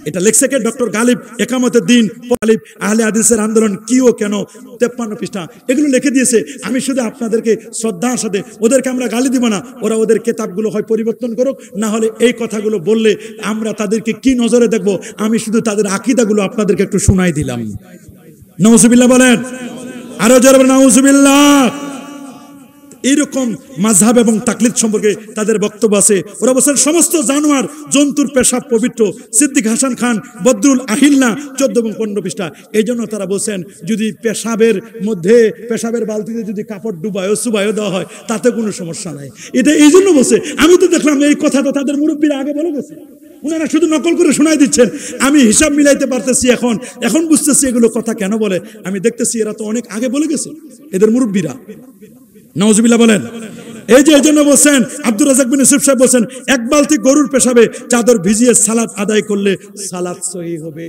এটা লিখছে কে? ডক্টর গালিব, ইকামতের দিন গালিব, আহলে হাদিসের আন্দোলন কি ও কেন, 53 পৃষ্ঠা এগুলো লিখে দিয়েছে। আমি শুধু আপনাদেরকে শ্রদ্ধার সাথে, ওদেরকে আমরা গালি দিব না, ওরা ওদের কিতাবগুলো হয় পরিবর্তন করুক, না হলে এই কথাগুলো বললে আমরা তাদেরকে কি নজরে দেখব। আমি শুধু তাদের আকীদাগুলো আপনাদেরকে একটু শোনাই দিলাম। নাউজুবিল্লাহ বলেন, আরো জোরে বলেন নাউজুবিল্লাহ। এইরকম মাযহাব এবং তাকলিদ সম্পর্কে তাদের বক্তব্য আছে। ওরা বলেন সমস্ত জানোয়ার জন্তুর পেশাব পবিত্র। সিদ্দিক হাসান খান বদরুল আহিল্লা 14 এবং 15 পৃষ্ঠা। এই জন্য তারা বলছেন যদি পেশাবের মধ্যে, পেশাবের বালতিতে যদি কাপড় ডুবায়ও সুবায়ও দেওয়া হয় তাতে কোনো সমস্যা নাই। এটা এই জন্য বলছে। আমি তো দেখলাম এই কথাটা তাদের মুরব্বীরা আগে বলে গেছে, ওনারা শুধু নকল করে শোনাই দিচ্ছেন। আমি হিসাব মিলাইতে পারতেছি, এখন বুঝতেছি এগুলো কথা কেন বলে। আমি দেখতেছি এরা তো অনেক আগে বলে গেছে এদের মুরব্বীরা। নাউজুবিল্লাহ বলেন। এই যে এজন্য বলছেন আব্দুর রাজ্জাক বিন ইউসুফ সাহেব বলছেন এক বালতি গরুর পেশাবে চাদর ভিজিয়ে সালাত আদায় করলে সালাত সহি হবে।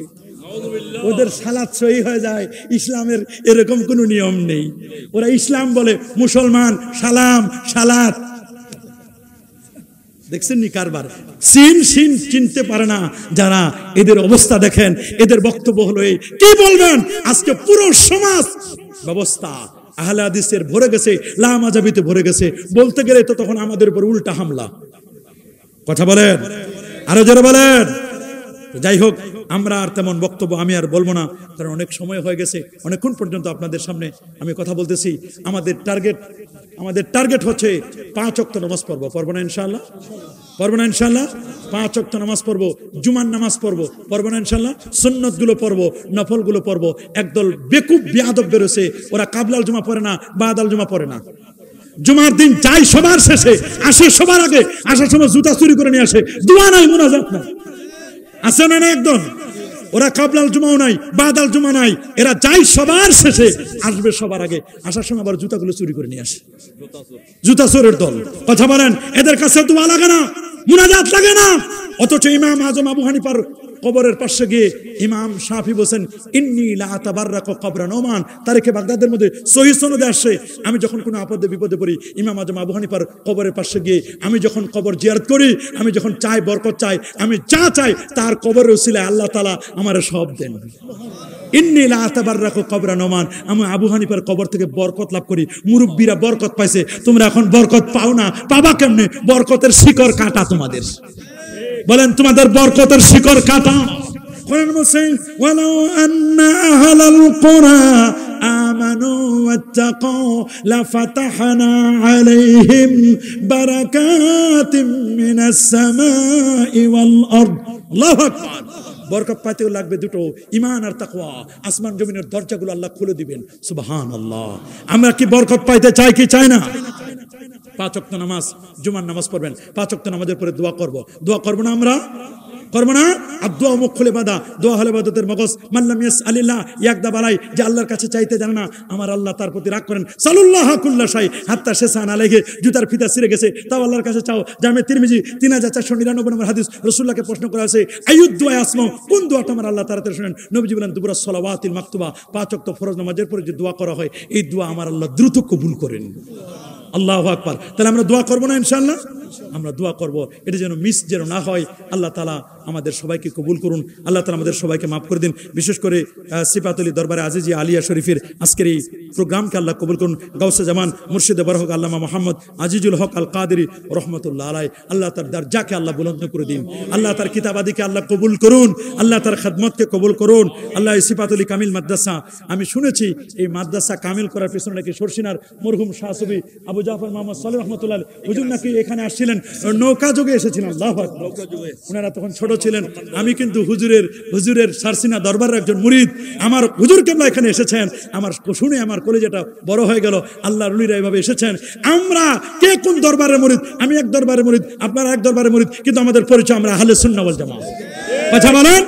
ওদের সালাত সহি হয়ে যায়। ইসলামের এরকম কোনো নিয়ম নেই। ওরা ইসলাম বলে, মুসলমান সালাম সালাত। দেখছেন নি কারবার? সিন সিন চিনতে পারে না যারা। এদের অবস্থা দেখেন, এদের বক্তব্য হলো এই। কি বলবেন? আজকে পুরো সমাজ ব্যবস্থা আহলে হাদিসের ভরে গেছে, লামাযাবিতে ভরে গেছে। বলতে গেলে তো তখন আমাদের উপর উল্টা হামলা। কথা বলেন, আরো জোরে বলেন। যাই হোক, আমরা আর তেমন বক্তব্য আমি আর বলবো না, কারণ অনেক সময় হয়ে গেছে। অনেকক্ষণ পর্যন্ত আপনাদের সামনে আমি কথা বলতেছি। আমাদের টার্গেট হচ্ছে 5 ওয়াক্ত নামাজ পড়বো না ইনশাআল্লাহ? পড়বো না ইনশাআল্লাহ? 5 ওয়াক্ত নামাজ পড়বো, জুমার নামাজ পড়বো না ইনশাআল্লাহ? সুন্নতগুলো পড়বো, নফলগুলো পড়বো। একদল বেকুব বিয়াদব বেরোছে, ওরা কাবলাল জুমা পড়ে না, বাদাল জুমা পড়ে না। জুমার দিন যাই সবার শেষে, আসে সবার আগে, আসার সময় জুতা চুরি করে নিয়ে আসে। দোয়া নাই, মুনাজাত নাই, আছে না? একদম ওরা কাবলাল জুমাও নাই, বাদাল জুমা নাই। এরা যাই সবার শেষে, আসবে সবার আগে, আসার সময় আবার জুতাগুলো চুরি করে নিয়ে আসে। জুতা চোরের দল। কথা বলেন, এদের কাছে দোয়া লাগে না, মুনাজাত লাগে না। অথচ ইমাম আজম আবু হানিফার কবরের পাশে গিয়ে ইমাম শাফি বলেন ইন্নী লা আতাবাররাকু কবরা নোমান। তারিখে বাগদাদের মধ্যে সহিহ সনদে আসে, আমি যখন কোনো আপদে বিপদে পড়ি ইমাম আজম আবু হানিফার কবরের পাশে গিয়ে আমি যখন কবর জিয়ারত করি, আমি যখন চাই বরকত চাই, আমি যা চাই তার কবরের উসিলায় আল্লাহ তাআলা আমারে সব দেন। ইন্নী লা আতাবাররাকু কবরা নোমান, আমি আবু হানিফার কবর থেকে বরকত লাভ করি। মুরব্বীরা বরকত পাইছে, তোমরা এখন বরকত পাও না। পাবা কেমনে? বরকতের শিকড় কাটা তোমাদের। বলেন তোমাদের বরকতের শিকড় কাটা। কোরআন বলছে ওয়ালাউ আন্না আহলাল কুরা আমানু ওয়াত্তাকু লাফাতাহনা আলাইহিম বারাকাতিম মিনাস সামাই ওয়াল আরদ। আল্লাহু আকবার। বরকত পাইতেও লাগবে দুটো, ঈমান আর তাকওয়া। আসমান জমিনের দরজাগুলো আল্লাহ খুলে দিবেন। সুবহানাল্লাহ। আমরা কি বরকত পাইতে চাই কি চাই না? 5 ওয়াক্ত নামাজ, জুমার নামাজ পড়বেন। 5 ওয়াক্ত নামাজের পরে দোয়া করবো না আমরা? করবো না? আর দোয়া মুখ খুলে বাঁধা, দোয়া হলে ইবাদতের মগজ। মাল্লাম ইয়াসআলিল্লাহ ইয়াকদা বালাই, যে আল্লাহর কাছে চাইতে জানে না, আমার আল্লাহ তার প্রতি রাগ করেন। সাল্লাল্লাহু কুল্লা শাই হাত্তা শেসান আলাইহি, জুতার ফিতা ছিঁড়ে গেছে তাও আল্লাহর কাছে চাও। জামে তিরমিজি 3499 নম্বর হাদিস। রাসূলুল্লাহকে প্রশ্ন করা হয়েছে আইয়ুদ দুআ আসমা, কোন দোয়াটা আমার আল্লাহ তাড়াতাড়ি শুনেন? নবীজি বলেন দুবুরা সলাওয়াতিল মাকতুবা, 5 ওয়াক্ত ফরজ নামাজের পরে যে দোয়া করা হয় এই দোয়া আমার আল্লাহ দ্রুত কবুল করেন। আল্লাহু আকবার। তাহলে আমরা দোয়া করবো না ইনশাআল্লাহ? আমরা দোয়া করব, এটা যেন মিস যেন না হয়। আল্লাহ তাআলা আমাদের সবাইকে কবুল করুন, আল্লাহ তাআলা আমাদের সবাইকে মাফ করে দিন। বিশেষ করে সিফাতুল্লাহ দরবারে আজিজিয়া আলিয়া শরীফের আজকের এই প্রোগ্রামকে আল্লাহ কবুল করুন। গাউসে জামান মুর্শিদে বরহক আল্লামা মোহাম্মদ আজিজুল হক আল কাদেরী রহমতুল্লাহ আলাই, আল্লাহ তার দরজাকে আল্লাহ বুলন্দ করে দিন, আল্লাহ তার কিতাবাদিকে আল্লাহ কবুল করুন, আল্লাহ তার খেদমতকে কবুল করুন। আল্লাহ এই সিফাতুল কামিল মাদ্রাসা, আমি শুনেছি এই মাদ্রাসা কামিল করার পিছনে নাকি সরসিনার মরহুম শাহ সুফি আবু জাফর মোহাম্মদ সালেহ রহমতুল্লাহ হুজুর নাকি এখানে আসছিলেন, নৌকা যোগে এসেছিলেন। আল্লাহু আকবার। ওনারা তখন ছোট ছিলেন। আমি কিন্তু হুজুরের সারসিনা দরবারের একজন মুরিদ, আমার হুজুর কেবলা এখানে এসেছেন, আমার শুনে আমার কলেজাটা বড় হয়ে গেল। আল্লাহর ওলিরা এইভাবে এসেছেন। আমরা কে কোন দরবারের মুরিদ? আমি এক দরবারের মুরিদ, আপনারা এক দরবারের মুরিদ, কিন্তু আমাদের পরিচয় আমরা আহলে সুন্নাহ ওয়াল জামাত। কথা বলেন।